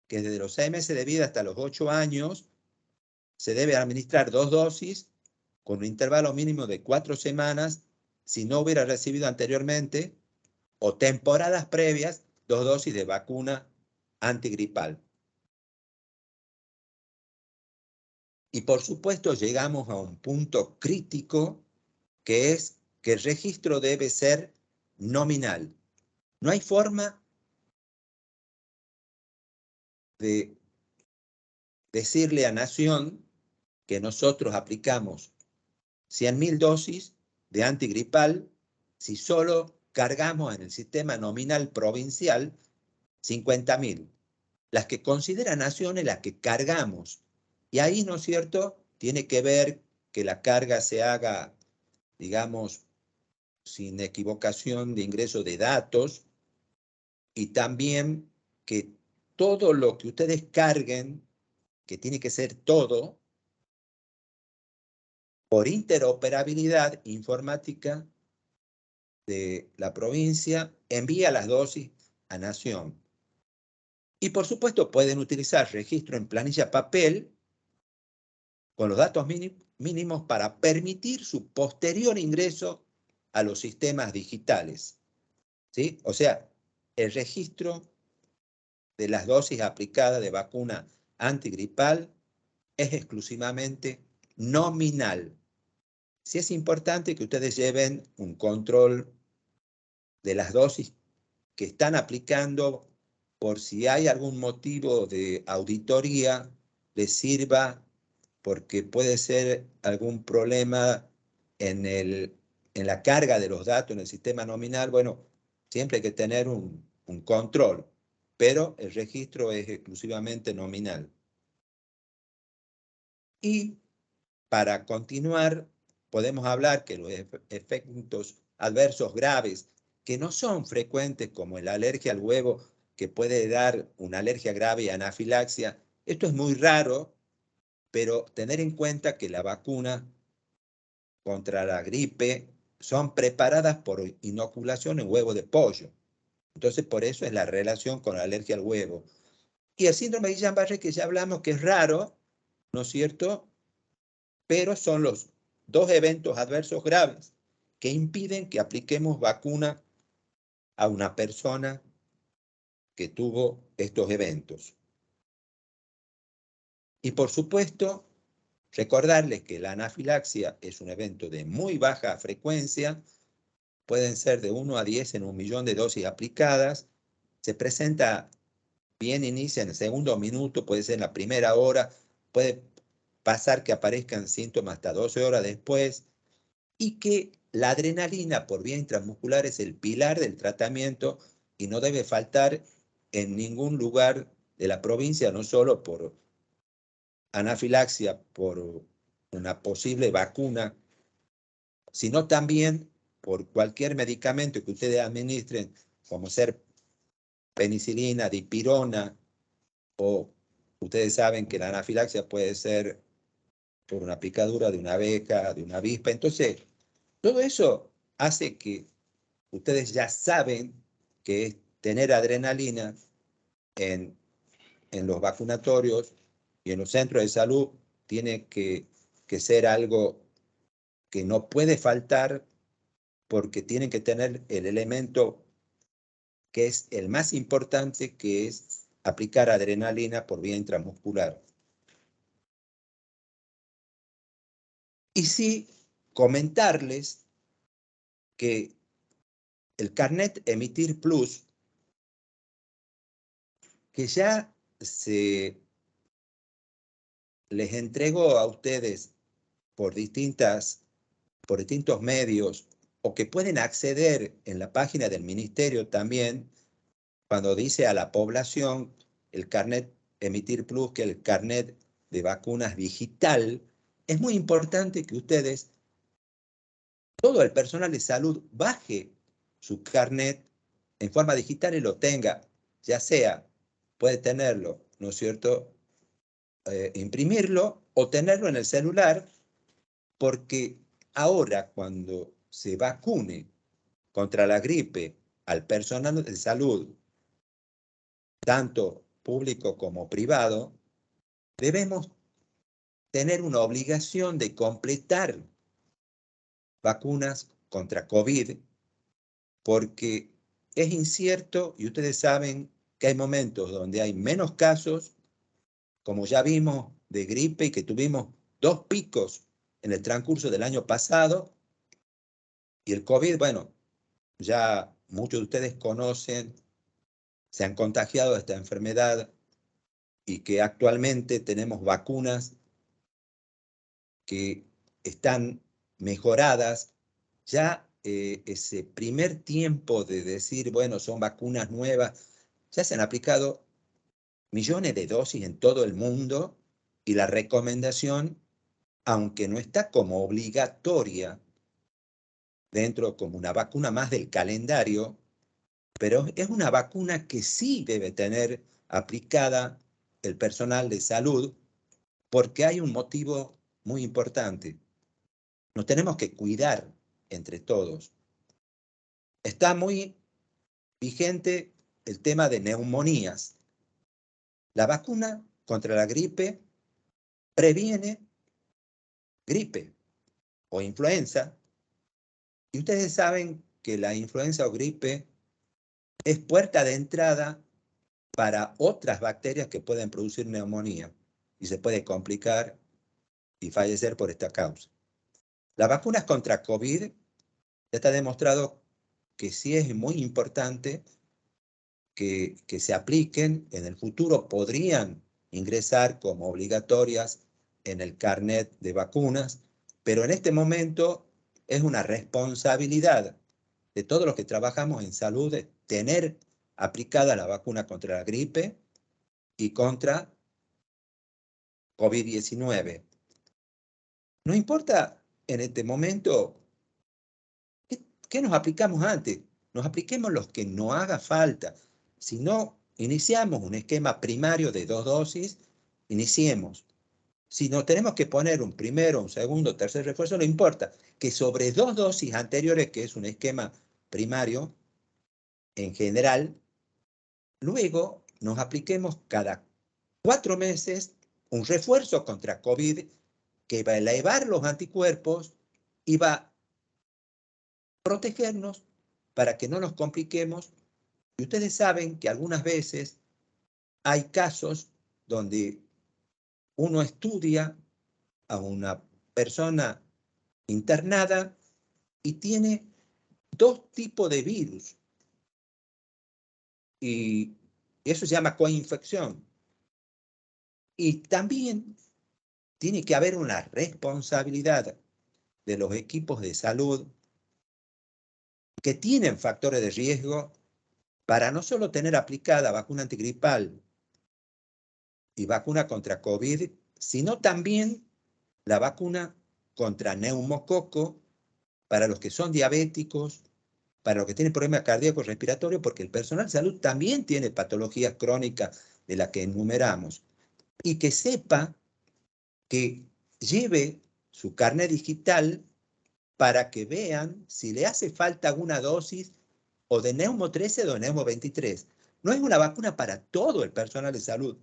que desde los 6 meses de vida hasta los 8 años se debe administrar 2 dosis con un intervalo mínimo de 4 semanas si no hubiera recibido anteriormente o temporadas previas 2 dosis de vacuna antigripal. Y por supuesto llegamos a un punto crítico, que es que el registro debe ser nominal. No hay forma de decirle a Nación que nosotros aplicamos 100.000 dosis de antigripal si solo cargamos en el sistema nominal provincial 50.000. Las que considera Nación es las que cargamos. Y ahí, ¿no es cierto?, tiene que ver que la carga se haga, digamos, sin equivocación de ingreso de datos, y también que todo lo que ustedes carguen, que tiene que ser todo, por interoperabilidad informática de la provincia, envía las dosis a Nación. Y por supuesto pueden utilizar registro en planilla papel con los datos mínimos para permitir su posterior ingreso a los sistemas digitales, ¿sí? O sea, el registro de las dosis aplicadas de vacuna antigripal es exclusivamente nominal. Sí es importante que ustedes lleven un control de las dosis que están aplicando, por si hay algún motivo de auditoría, les sirva, porque puede ser algún problema en la carga de los datos en el sistema nominal. Bueno, siempre hay que tener un control, pero el registro es exclusivamente nominal. Y para continuar, podemos hablar que los efectos adversos graves, que no son frecuentes como la alergia al huevo, que puede dar una alergia grave y anafilaxia, esto es muy raro, pero tener en cuenta que la vacuna contra la gripe son preparadas por inoculación en huevo de pollo. Entonces, por eso es la relación con la alergia al huevo. Y el síndrome de Guillain-Barré, que ya hablamos que es raro, ¿no es cierto? Pero son los dos eventos adversos graves que impiden que apliquemos vacuna a una persona que tuvo estos eventos. Y por supuesto, recordarles que la anafilaxia es un evento de muy baja frecuencia, pueden ser de 1 a 10 en 1.000.000 de dosis aplicadas, se presenta bien, inicia en el segundo minuto, puede ser en la primera hora, puede pasar que aparezcan síntomas hasta 12 horas después, y que la adrenalina por vía intramuscular es el pilar del tratamiento y no debe faltar en ningún lugar de la provincia, no solo por anafilaxia, por una posible vacuna, sino también por cualquier medicamento que ustedes administren, como ser penicilina, dipirona, o ustedes saben que la anafilaxia puede ser por una picadura de una abeja, de una avispa. Entonces, todo eso hace que ustedes ya saben que es tener adrenalina en los vacunatorios y en los centros de salud tiene que ser algo que no puede faltar, porque tienen que tener el elemento que es el más importante, que es aplicar adrenalina por vía intramuscular. Y sí, comentarles que el Carnet Emitir Plus, que ya se les entregó a ustedes por distintos medios, o que pueden acceder en la página del ministerio también, cuando dice a la población el Carnet Emitir Plus, que el carnet de vacunas digital, es muy importante que ustedes, todo el personal de salud, baje su carnet en forma digital y lo tenga, ya sea, puede tenerlo, ¿no es cierto?, imprimirlo o tenerlo en el celular, porque ahora cuando se vacune contra la gripe al personal de salud, tanto público como privado, debemos tener una obligación de completar vacunas contra COVID, porque es incierto y ustedes saben que hay momentos donde hay menos casos, como ya vimos de gripe, y que tuvimos 2 picos en el transcurso del año pasado, y el COVID, bueno, ya muchos de ustedes conocen, se han contagiado de esta enfermedad, y que actualmente tenemos vacunas que están mejoradas. Ya ese primer tiempo de decir, bueno, son vacunas nuevas, ya se han aplicado millones de dosis en todo el mundo, y la recomendación, aunque no está como obligatoria dentro como una vacuna más del calendario, pero es una vacuna que sí debe tener aplicada el personal de salud, porque hay un motivo muy importante. Nos tenemos que cuidar entre todos. Está muy vigente el tema de neumonías. La vacuna contra la gripe previene gripe o influenza, y ustedes saben que la influenza o gripe es puerta de entrada para otras bacterias que pueden producir neumonía, y se puede complicar y fallecer por esta causa. Las vacunas contra COVID ya está demostrado que sí es muy importante que se apliquen. En el futuro podrían ingresar como obligatorias en el carnet de vacunas, pero en este momento es una responsabilidad de todos los que trabajamos en salud de tener aplicada la vacuna contra la gripe y contra COVID-19. no importa en este momento qué nos aplicamos antes. Nos apliquemos los que no haga falta. Si no iniciamos un esquema primario de 2 dosis, iniciemos. Si no tenemos que poner un primero, un segundo, tercer refuerzo, no importa. Que sobre 2 dosis anteriores, que es un esquema primario, en general, luego nos apliquemos cada 4 meses un refuerzo contra COVID que va a elevar los anticuerpos y va a protegernos para que no nos compliquemos. Y ustedes saben que algunas veces hay casos donde uno estudia a una persona internada y tiene 2 tipos de virus. Y eso se llama coinfección. Y también tiene que haber una responsabilidad de los equipos de salud que tienen factores de riesgo para no solo tener aplicada vacuna antigripal y vacuna contra COVID, sino también la vacuna contra neumococo para los que son diabéticos, para los que tienen problemas cardíacos respiratorios, porque el personal de salud también tiene patologías crónicas de las que enumeramos. Y que sepa que lleve su carnet digital para que vean si le hace falta alguna dosis o de Neumo 13 o de Neumo 23. No es una vacuna para todo el personal de salud,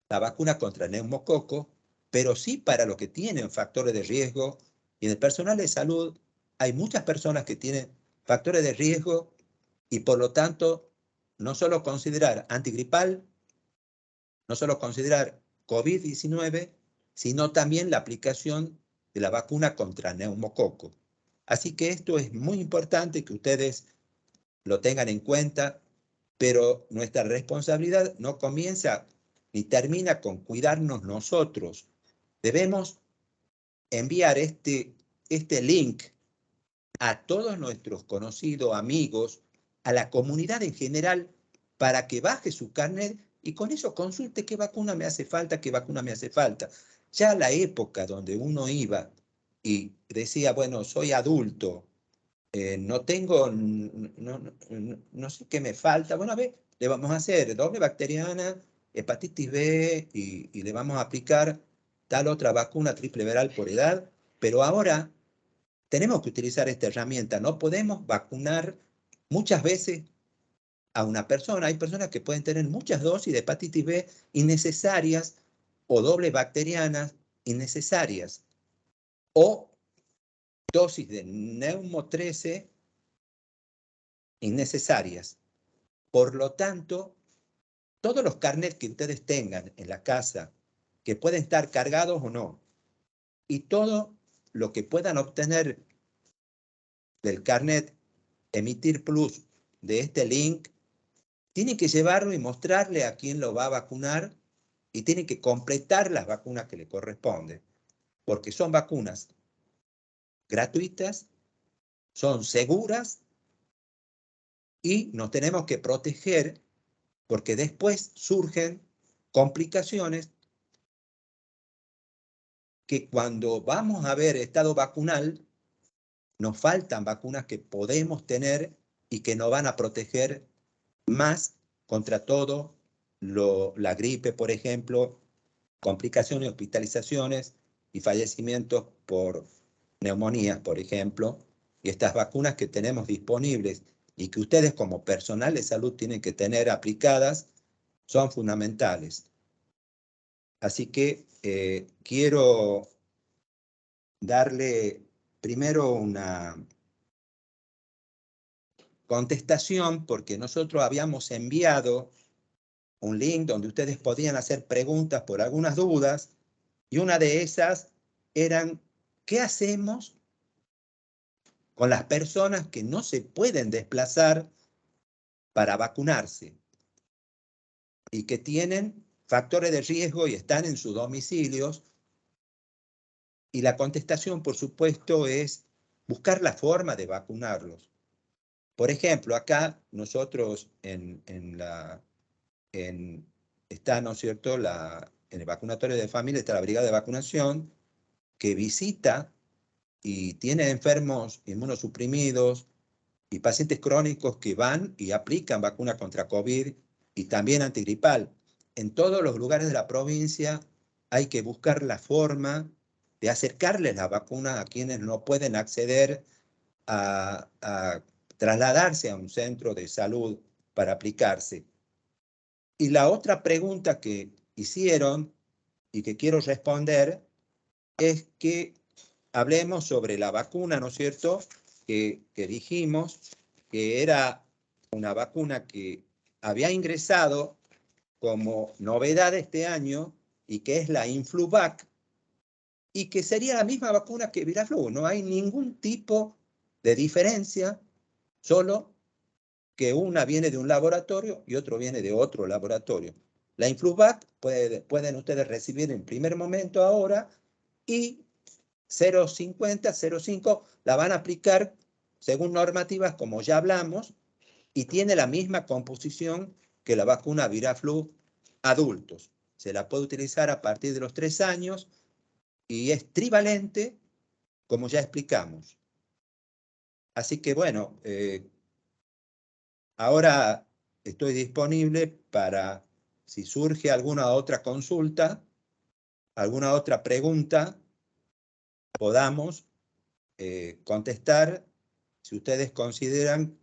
la vacuna contra neumococo, pero sí para los que tienen factores de riesgo. Y en el personal de salud hay muchas personas que tienen factores de riesgo y por lo tanto no solo considerar antigripal, no solo considerar COVID-19, sino también la aplicación de la vacuna contra neumococo. Así que esto es muy importante que ustedes lo tengan en cuenta, pero nuestra responsabilidad no comienza ni termina con cuidarnos nosotros. Debemos enviar este link a todos nuestros conocidos, amigos, a la comunidad en general, para que baje su carnet y con eso consulte qué vacuna me hace falta, qué vacuna me hace falta. Ya la época donde uno iba y decía, bueno, soy adulto, no tengo, no sé qué me falta. Bueno, a ver, le vamos a hacer doble bacteriana, hepatitis B y le vamos a aplicar tal otra vacuna triple viral por edad. Pero ahora tenemos que utilizar esta herramienta. No podemos vacunar muchas veces a una persona. Hay personas que pueden tener muchas dosis de hepatitis B innecesarias o doble bacterianas innecesarias. O dosis de Neumo 13 innecesarias. Por lo tanto, todos los carnets que ustedes tengan en la casa, que pueden estar cargados o no, y todo lo que puedan obtener del carnet Emitir Plus de este link, tienen que llevarlo y mostrarle a quién lo va a vacunar y tienen que completar las vacunas que le corresponden, porque son vacunas gratuitas, son seguras y nos tenemos que proteger porque después surgen complicaciones que cuando vamos a ver estado vacunal, nos faltan vacunas que podemos tener y que nos van a proteger más contra todo la gripe, por ejemplo, complicaciones, hospitalizaciones y fallecimientos por neumonías, por ejemplo. Y estas vacunas que tenemos disponibles y que ustedes como personal de salud tienen que tener aplicadas son fundamentales. Así que quiero darle primero una contestación porque nosotros habíamos enviado un link donde ustedes podían hacer preguntas por algunas dudas y una de esas eran, ¿qué hacemos con las personas que no se pueden desplazar para vacunarse y que tienen factores de riesgo y están en sus domicilios? Y la contestación, por supuesto, es buscar la forma de vacunarlos. Por ejemplo, acá nosotros está, ¿no es cierto?, en el vacunatorio de familia está la brigada de vacunación, que visita y tiene enfermos inmunosuprimidos y pacientes crónicos que van y aplican vacuna contra COVID y también antigripal. En todos los lugares de la provincia hay que buscar la forma de acercarles la vacuna a quienes no pueden acceder a trasladarse a un centro de salud para aplicarse. Y la otra pregunta que hicieron y que quiero responder es que hablemos sobre la vacuna, ¿no es cierto?, que dijimos que era una vacuna que había ingresado como novedad este año y que es la Influvac, y que sería la misma vacuna que Viraflu. No hay ningún tipo de diferencia, solo que una viene de un laboratorio y otro viene de otro laboratorio. La Influvac pueden ustedes recibir en primer momento ahora y 0,50, 0,5 la van a aplicar según normativas como ya hablamos y tiene la misma composición que la vacuna Viraflu adultos. Se la puede utilizar a partir de los 3 años y es trivalente como ya explicamos. Así que bueno, ahora estoy disponible para si surge alguna otra consulta, alguna otra pregunta, podamos contestar si ustedes consideran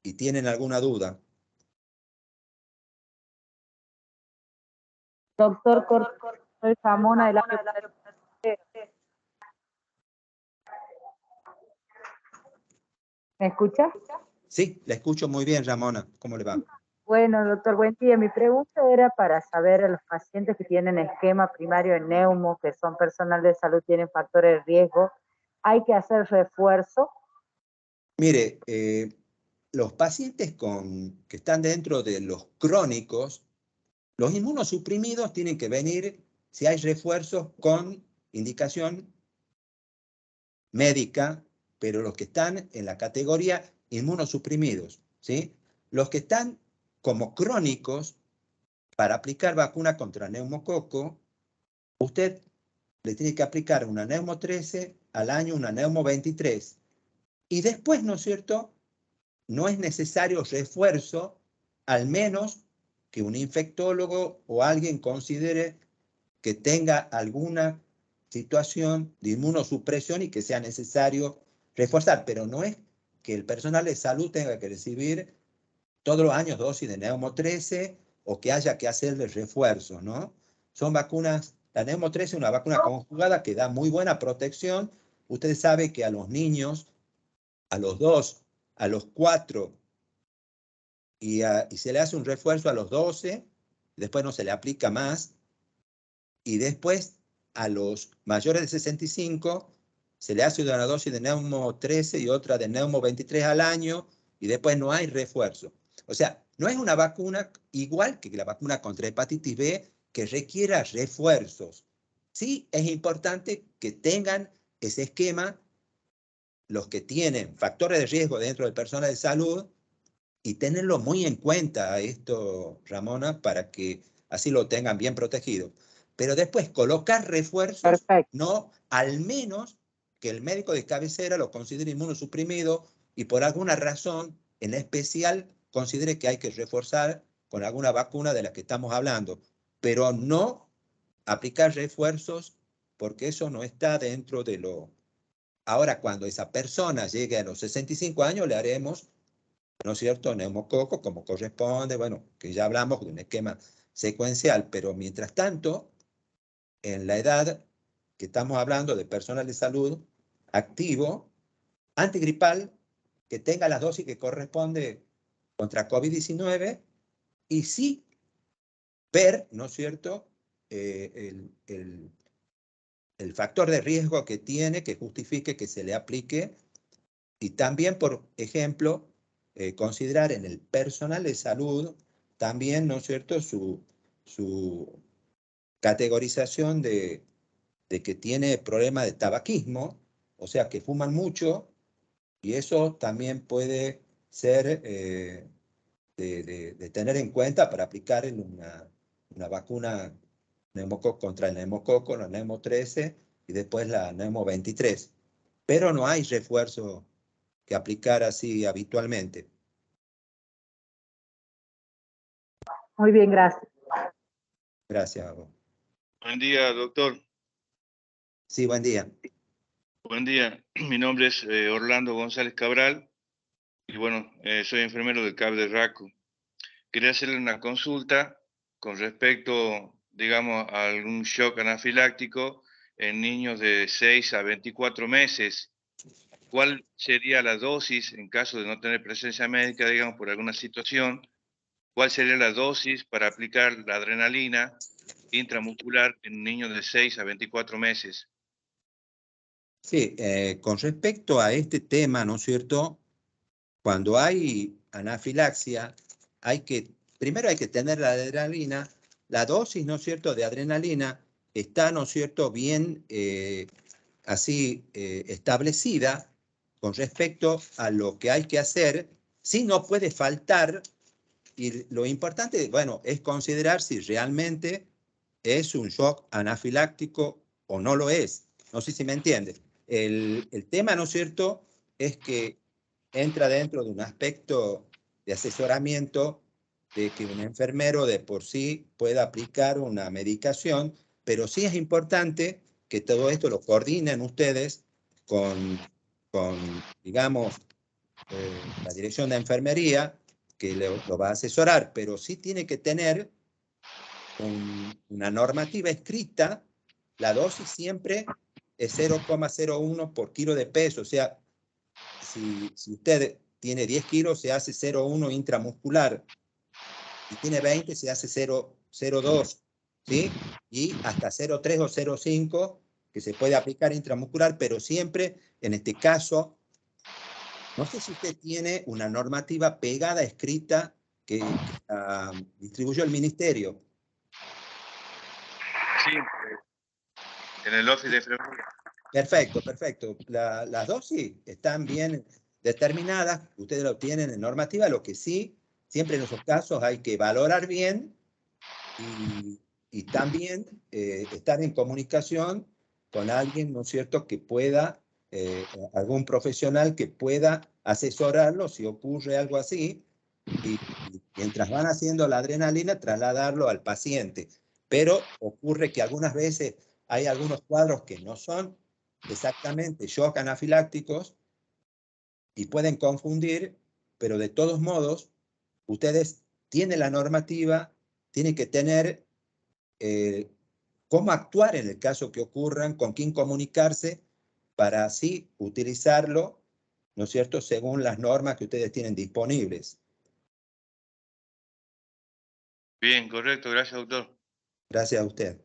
y tienen alguna duda. Doctor soy Ramona de la... ¿Me escucha? Sí, la escucho muy bien, Ramona. ¿Cómo le va? Bueno, doctor, buen día. Mi pregunta era para saber a los pacientes que tienen esquema primario en neumo, que son personal de salud, tienen factores de riesgo, ¿hay que hacer refuerzo? Mire, los pacientes que están dentro de los crónicos, los inmunosuprimidos tienen que venir si hay refuerzos con indicación médica, pero los que están en la categoría inmunosuprimidos, ¿sí? Los que están como crónicos para aplicar vacuna contra neumococo, usted le tiene que aplicar una neumo 13 al año, una neumo 23. Y después, ¿no es cierto?, no es necesario refuerzo, al menos que un infectólogo o alguien considere que tenga alguna situación de inmunosupresión y que sea necesario reforzar, pero no es que el personal de salud tenga que recibir todos los años dosis de Neumo 13 o que haya que hacerle refuerzos, ¿no? Son vacunas, la Neumo 13 es una vacuna conjugada que da muy buena protección. Ustedes saben que a los niños, a los 2, a los 4, y se le hace un refuerzo a los 12, después no se le aplica más, y después a los mayores de 65 se le hace una dosis de Neumo 13 y otra de Neumo 23 al año, y después no hay refuerzo. O sea, no es una vacuna igual que la vacuna contra hepatitis B que requiera refuerzos. Sí es importante que tengan ese esquema los que tienen factores de riesgo dentro del personal de salud y tenerlo muy en cuenta esto, Ramona, para que así lo tengan bien protegido. Pero después colocar refuerzos, Perfecto. no, al menos que el médico de cabecera lo considere inmunosuprimido y por alguna razón en especial considere que hay que reforzar con alguna vacuna de la que estamos hablando, pero no aplicar refuerzos porque eso no está dentro de lo... Ahora, cuando esa persona llegue a los 65 años, le haremos, ¿no es cierto?, neumococo como corresponde, bueno, que ya hablamos de un esquema secuencial, pero mientras tanto, en la edad que estamos hablando de personal de salud activo, antigripal, que tenga las dosis que corresponde contra COVID-19 y sí ver, ¿no es cierto?, el factor de riesgo que tiene que justifique que se le aplique y también, por ejemplo, considerar en el personal de salud también, ¿no es cierto?, su categorización de que tiene problema de tabaquismo, o sea, que fuman mucho, y eso también puede ser de tener en cuenta para aplicar en una vacuna contra el neumococo, la Neumo 13, y después la Neumo 23. Pero no hay refuerzo que aplicar así habitualmente. Muy bien, gracias. Gracias a vos. Buen día, doctor. Sí, buen día. Buen día. Mi nombre es Orlando González Cabral y bueno, soy enfermero del CAP de Raco. Quería hacerle una consulta con respecto, digamos, a algún shock anafiláctico en niños de 6 a 24 meses. ¿Cuál sería la dosis en caso de no tener presencia médica, digamos, por alguna situación? ¿Cuál sería la dosis para aplicar la adrenalina intramuscular en niños de 6 a 24 meses? Sí, con respecto a este tema, ¿no es cierto? Cuando hay anafilaxia, primero hay que tener la adrenalina, la dosis, ¿no es cierto?, de adrenalina está, ¿no es cierto?, bien establecida con respecto a lo que hay que hacer. Sí, no puede faltar, y lo importante, bueno, es considerar si realmente es un shock anafiláctico o no lo es. No sé si me entiende. El tema, ¿no es cierto?, es que entra dentro de un aspecto de asesoramiento de que un enfermero de por sí pueda aplicar una medicación, pero sí es importante que todo esto lo coordinen ustedes con digamos, la dirección de enfermería, que lo va a asesorar, pero sí tiene que tener una normativa escrita. La dosis siempre es 0,01 por kilo de peso, o sea, si usted tiene 10 kilos, se hace 0,1 intramuscular. Si tiene 20, se hace 0,02, ¿sí? Y hasta 0,3 o 0,5 que se puede aplicar intramuscular, pero siempre, en este caso, no sé si usted tiene una normativa pegada, escrita, que distribuyó el ministerio. Sí, en el office de enfermería. Perfecto, perfecto. Las dosis están bien determinadas, ustedes lo tienen en normativa, lo que sí, siempre en esos casos hay que valorar bien y también estar en comunicación con alguien, ¿no es cierto?, que pueda, algún profesional que pueda asesorarlo si ocurre algo así, y mientras van haciendo la adrenalina, trasladarlo al paciente. Pero ocurre que algunas veces hay algunos cuadros que no son exactamente shock anafilácticos y pueden confundir, pero de todos modos, ustedes tienen la normativa, tienen que tener cómo actuar en el caso que ocurran, con quién comunicarse, para así utilizarlo, ¿no es cierto?, según las normas que ustedes tienen disponibles. Bien, correcto. Gracias, doctor. Gracias a usted.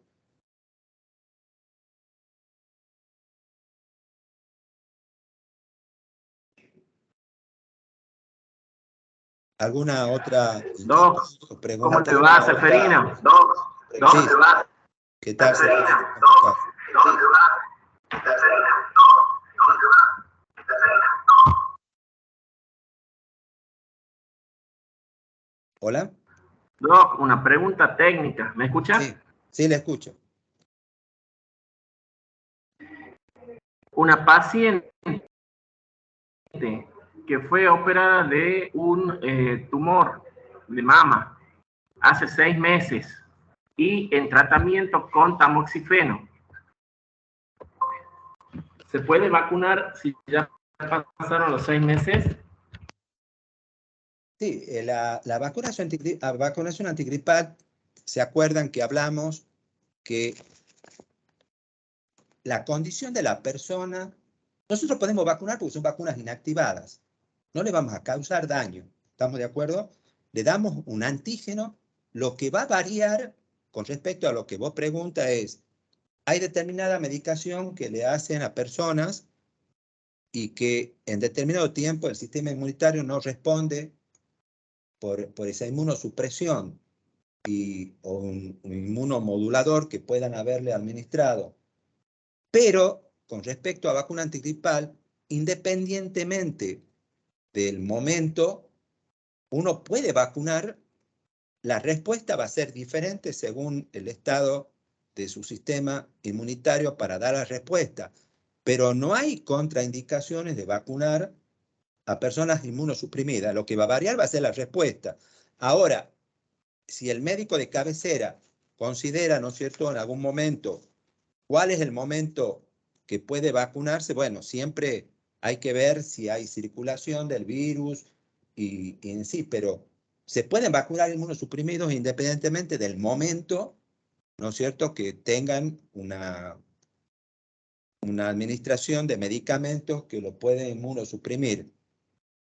¿Alguna otra Doc, pregunta? ¿cómo te va, Seferino? Doc, Sí. ¿Qué tal, Seferino? ¿Cómo estás? ¿Hola? Doc, una pregunta técnica. ¿Me escuchas? Sí, sí, le escucho. Una paciente que fue operada de un tumor de mama hace 6 meses y en tratamiento con tamoxifeno. ¿Se puede vacunar si ya pasaron los 6 meses? Sí, la vacunación antigripal, ¿se acuerdan que hablamos que la condición de la persona, nosotros podemos vacunar porque son vacunas inactivadas, no le vamos a causar daño, ¿estamos de acuerdo? Le damos un antígeno, lo que va a variar con respecto a lo que vos preguntas es, hay determinada medicación que le hacen a personas y que en determinado tiempo el sistema inmunitario no responde por esa inmunosupresión o un inmunomodulador que puedan haberle administrado. Pero con respecto a vacuna antigripal, independientemente del momento, uno puede vacunar, la respuesta va a ser diferente según el estado de su sistema inmunitario para dar la respuesta. Pero no hay contraindicaciones de vacunar a personas inmunosuprimidas. Lo que va a variar va a ser la respuesta. Ahora, si el médico de cabecera considera, ¿no es cierto?, en algún momento, ¿cuál es el momento que puede vacunarse? Bueno, siempre hay que ver si hay circulación del virus y en sí, pero se pueden vacunar inmunosuprimidos independientemente del momento, ¿no es cierto?, que tengan una administración de medicamentos que lo pueden inmunosuprimir.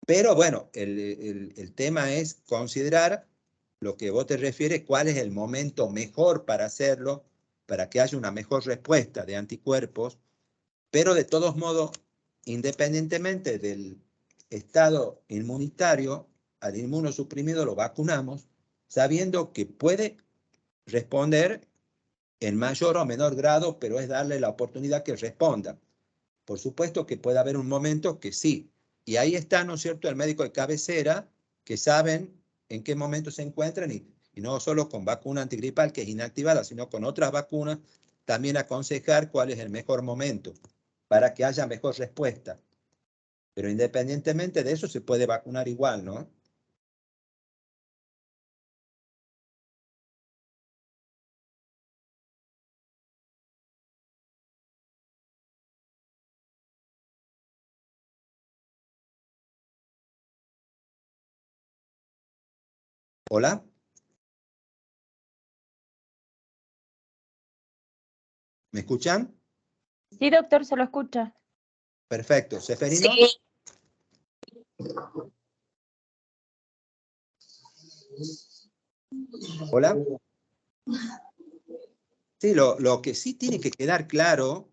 Pero bueno, el tema es considerar lo que vos te refieres, cuál es el momento mejor para hacerlo, para que haya una mejor respuesta de anticuerpos, pero de todos modos, independientemente del estado inmunitario, al inmunosuprimido lo vacunamos, sabiendo que puede responder en mayor o menor grado, pero es darle la oportunidad que responda. Por supuesto que puede haber un momento que sí, y ahí está, ¿no es cierto?, el médico de cabecera, que saben en qué momento se encuentran, y no solo con vacuna antigripal, que es inactivada, sino con otras vacunas, también aconsejar cuál es el mejor momento para que haya mejor respuesta. Pero independientemente de eso, se puede vacunar igual, ¿no? ¿Hola? ¿Me escuchan? Sí, doctor, se lo escucha. Perfecto. ¿Seferino? Sí. ¿Hola? Sí, lo que sí tiene que quedar claro,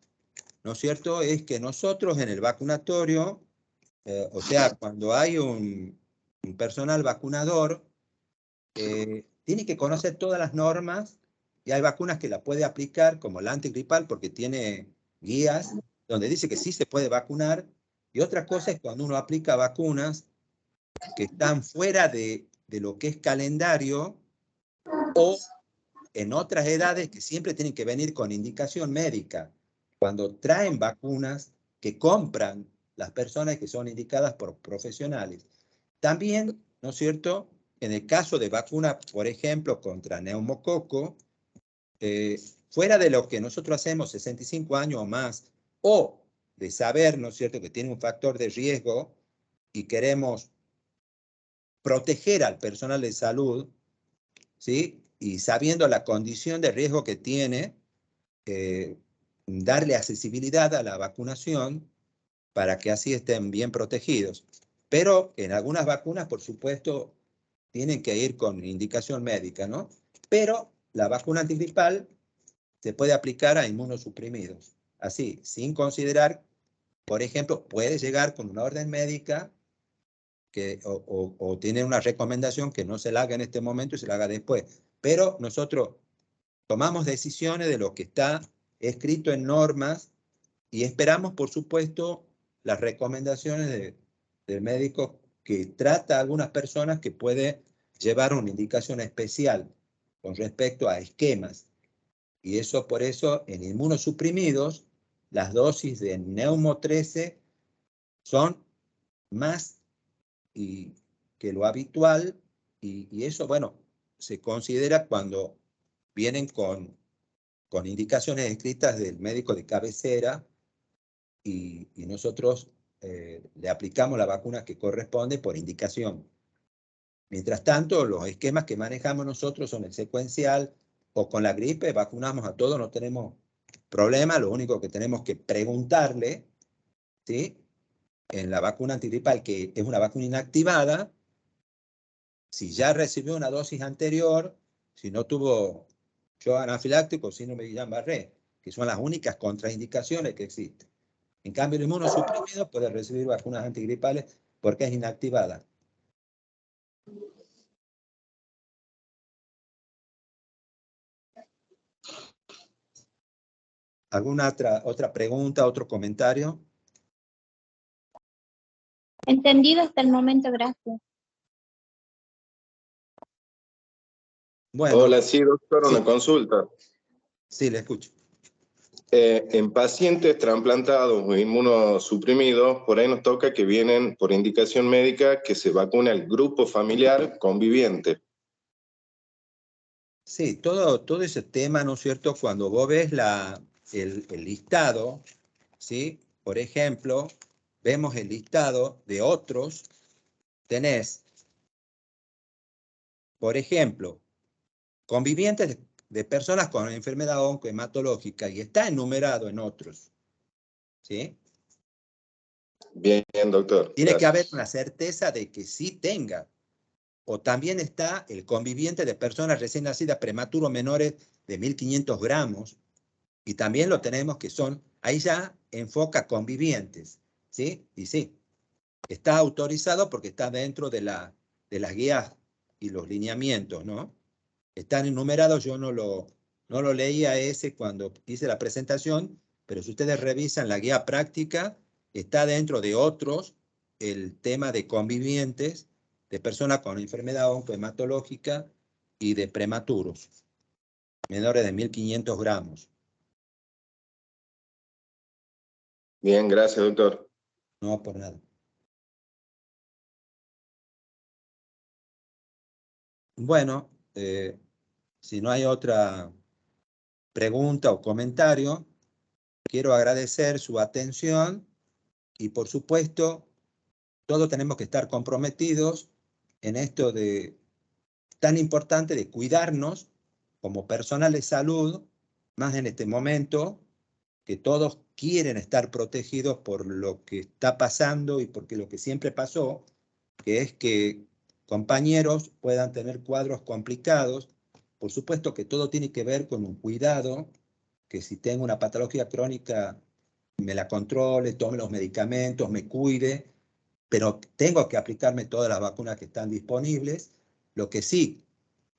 ¿no es cierto?, es que nosotros en el vacunatorio, o sea, cuando hay un personal vacunador, tiene que conocer todas las normas, y hay vacunas que la puede aplicar, como la antigripal, porque tiene guías donde dice que sí se puede vacunar, y otra cosa es cuando uno aplica vacunas que están fuera de lo que es calendario, o en otras edades que siempre tienen que venir con indicación médica. Cuando traen vacunas que compran las personas que son indicadas por profesionales. También, ¿no es cierto?, en el caso de vacuna, por ejemplo, contra neumococo, fuera de lo que nosotros hacemos 65 años o más, o de saber, ¿no es cierto?, que tiene un factor de riesgo y queremos proteger al personal de salud, ¿sí?, y sabiendo la condición de riesgo que tiene, darle accesibilidad a la vacunación para que así estén bien protegidos. Pero en algunas vacunas, por supuesto, tienen que ir con indicación médica, ¿no? Pero la vacuna antigripal se puede aplicar a inmunosuprimidos. Así, sin considerar, por ejemplo, puede llegar con una orden médica o tiene una recomendación que no se la haga en este momento y se la haga después. Pero nosotros tomamos decisiones de lo que está escrito en normas y esperamos, por supuesto, las recomendaciones del médico que trata a algunas personas que puede llevar una indicación especial con respecto a esquemas. Y eso, por eso, en inmunosuprimidos, las dosis de Neumo 13 son más que lo habitual, y eso, bueno, se considera cuando vienen con indicaciones escritas del médico de cabecera, y nosotros le aplicamos la vacuna que corresponde por indicación. Mientras tanto, los esquemas que manejamos nosotros son el secuencial, o con la gripe vacunamos a todos, no tenemos problema. Lo único que tenemos que preguntarle, ¿sí?, en la vacuna antigripal, que es una vacuna inactivada, si ya recibió una dosis anterior, si no tuvo shock anafiláctico, síndrome de Guillain-Barré, que son las únicas contraindicaciones que existen. En cambio, el inmunosuprimido puede recibir vacunas antigripales porque es inactivada. ¿Alguna otra pregunta, otro comentario? Entendido hasta el momento, gracias. Bueno, Hola, sí, doctor, sí. una consulta. Sí, le escucho. En pacientes trasplantados o inmunosuprimidos, por ahí nos toca que vienen por indicación médica que se vacune al grupo familiar conviviente. Sí, todo ese tema, ¿no es cierto? Cuando vos ves el listado, ¿sí? Por ejemplo, vemos el listado de otros, tenés, por ejemplo, convivientes de personas con enfermedad oncohematológica y está enumerado en otros, ¿sí? Bien, doctor. Tiene que haber Gracias. una certeza de que sí tenga. O también está el conviviente de personas recién nacidas prematuros menores de 1.500 gramos. Y también lo tenemos que son, ahí ya enfoca convivientes, ¿sí? Y sí, está autorizado porque está dentro de las guías y los lineamientos, ¿no? Están enumerados, yo no lo leía ese cuando hice la presentación, pero si ustedes revisan la guía práctica, está dentro de otros el tema de convivientes, de personas con enfermedad oncohematológica y de prematuros, menores de 1.500 gramos. Bien, gracias, doctor. No, por nada. Bueno, si no hay otra pregunta o comentario, quiero agradecer su atención y, por supuesto, todos tenemos que estar comprometidos en esto tan importante de cuidarnos como personal de salud, más en este momento que todos quieren estar protegidos por lo que está pasando y porque lo que siempre pasó, que es que compañeros puedan tener cuadros complicados. Por supuesto que todo tiene que ver con un cuidado, que si tengo una patología crónica me la controle, tome los medicamentos, me cuide, pero tengo que aplicarme todas las vacunas que están disponibles. Lo que sí,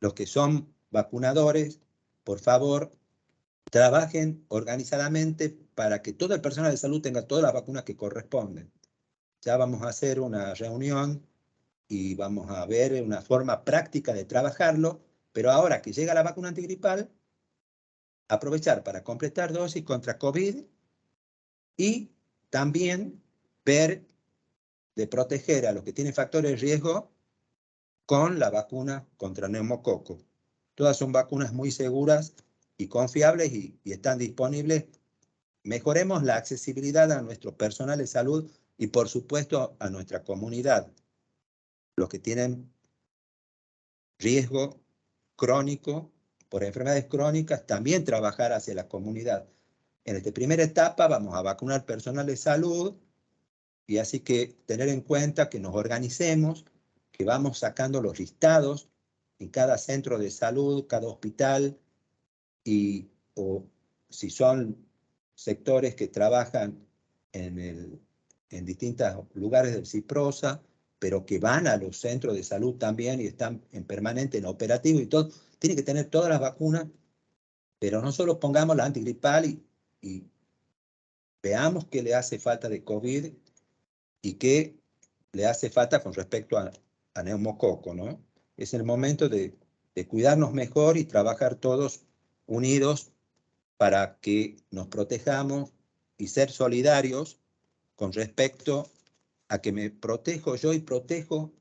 los que son vacunadores, por favor, trabajen organizadamente para que todo el personal de salud tenga todas las vacunas que corresponden. Ya vamos a hacer una reunión y vamos a ver una forma práctica de trabajarlo, pero ahora que llega la vacuna antigripal, aprovechar para completar dosis contra COVID y también ver de proteger a los que tienen factores de riesgo con la vacuna contra neumococo. Todas son vacunas muy seguras y confiables y están disponibles. Mejoremos la accesibilidad a nuestro personal de salud y, por supuesto, a nuestra comunidad. Los que tienen riesgo crónico por enfermedades crónicas, también trabajar hacia la comunidad. En esta primera etapa vamos a vacunar personal de salud y así que tener en cuenta que nos organicemos, que vamos sacando los listados en cada centro de salud, cada hospital o si son sectores que trabajan en distintos lugares del CIPROSA, pero que van a los centros de salud también y están en permanente en operativo y todo, tiene que tener todas las vacunas, pero no solo pongamos la antigripal y veamos qué le hace falta de COVID y qué le hace falta con respecto a neumococo, ¿no? Es el momento de cuidarnos mejor y trabajar todos unidos para que nos protejamos y ser solidarios con respecto a que me protejo yo y protejo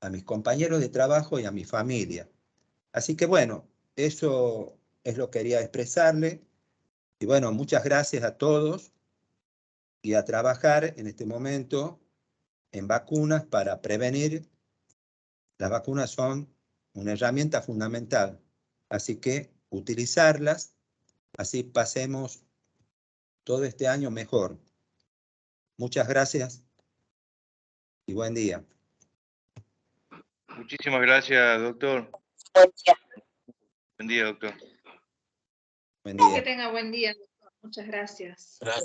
a mis compañeros de trabajo y a mi familia. Así que bueno, eso es lo que quería expresarle. Y bueno, muchas gracias a todos y a trabajar en este momento en vacunas para prevenir. Las vacunas son una herramienta fundamental, así que utilizarlas, así pasemos todo este año mejor. Muchas gracias y buen día. Muchísimas gracias, doctor. Buen día, doctor. Buen día. Que tenga buen día, doctor. Muchas gracias.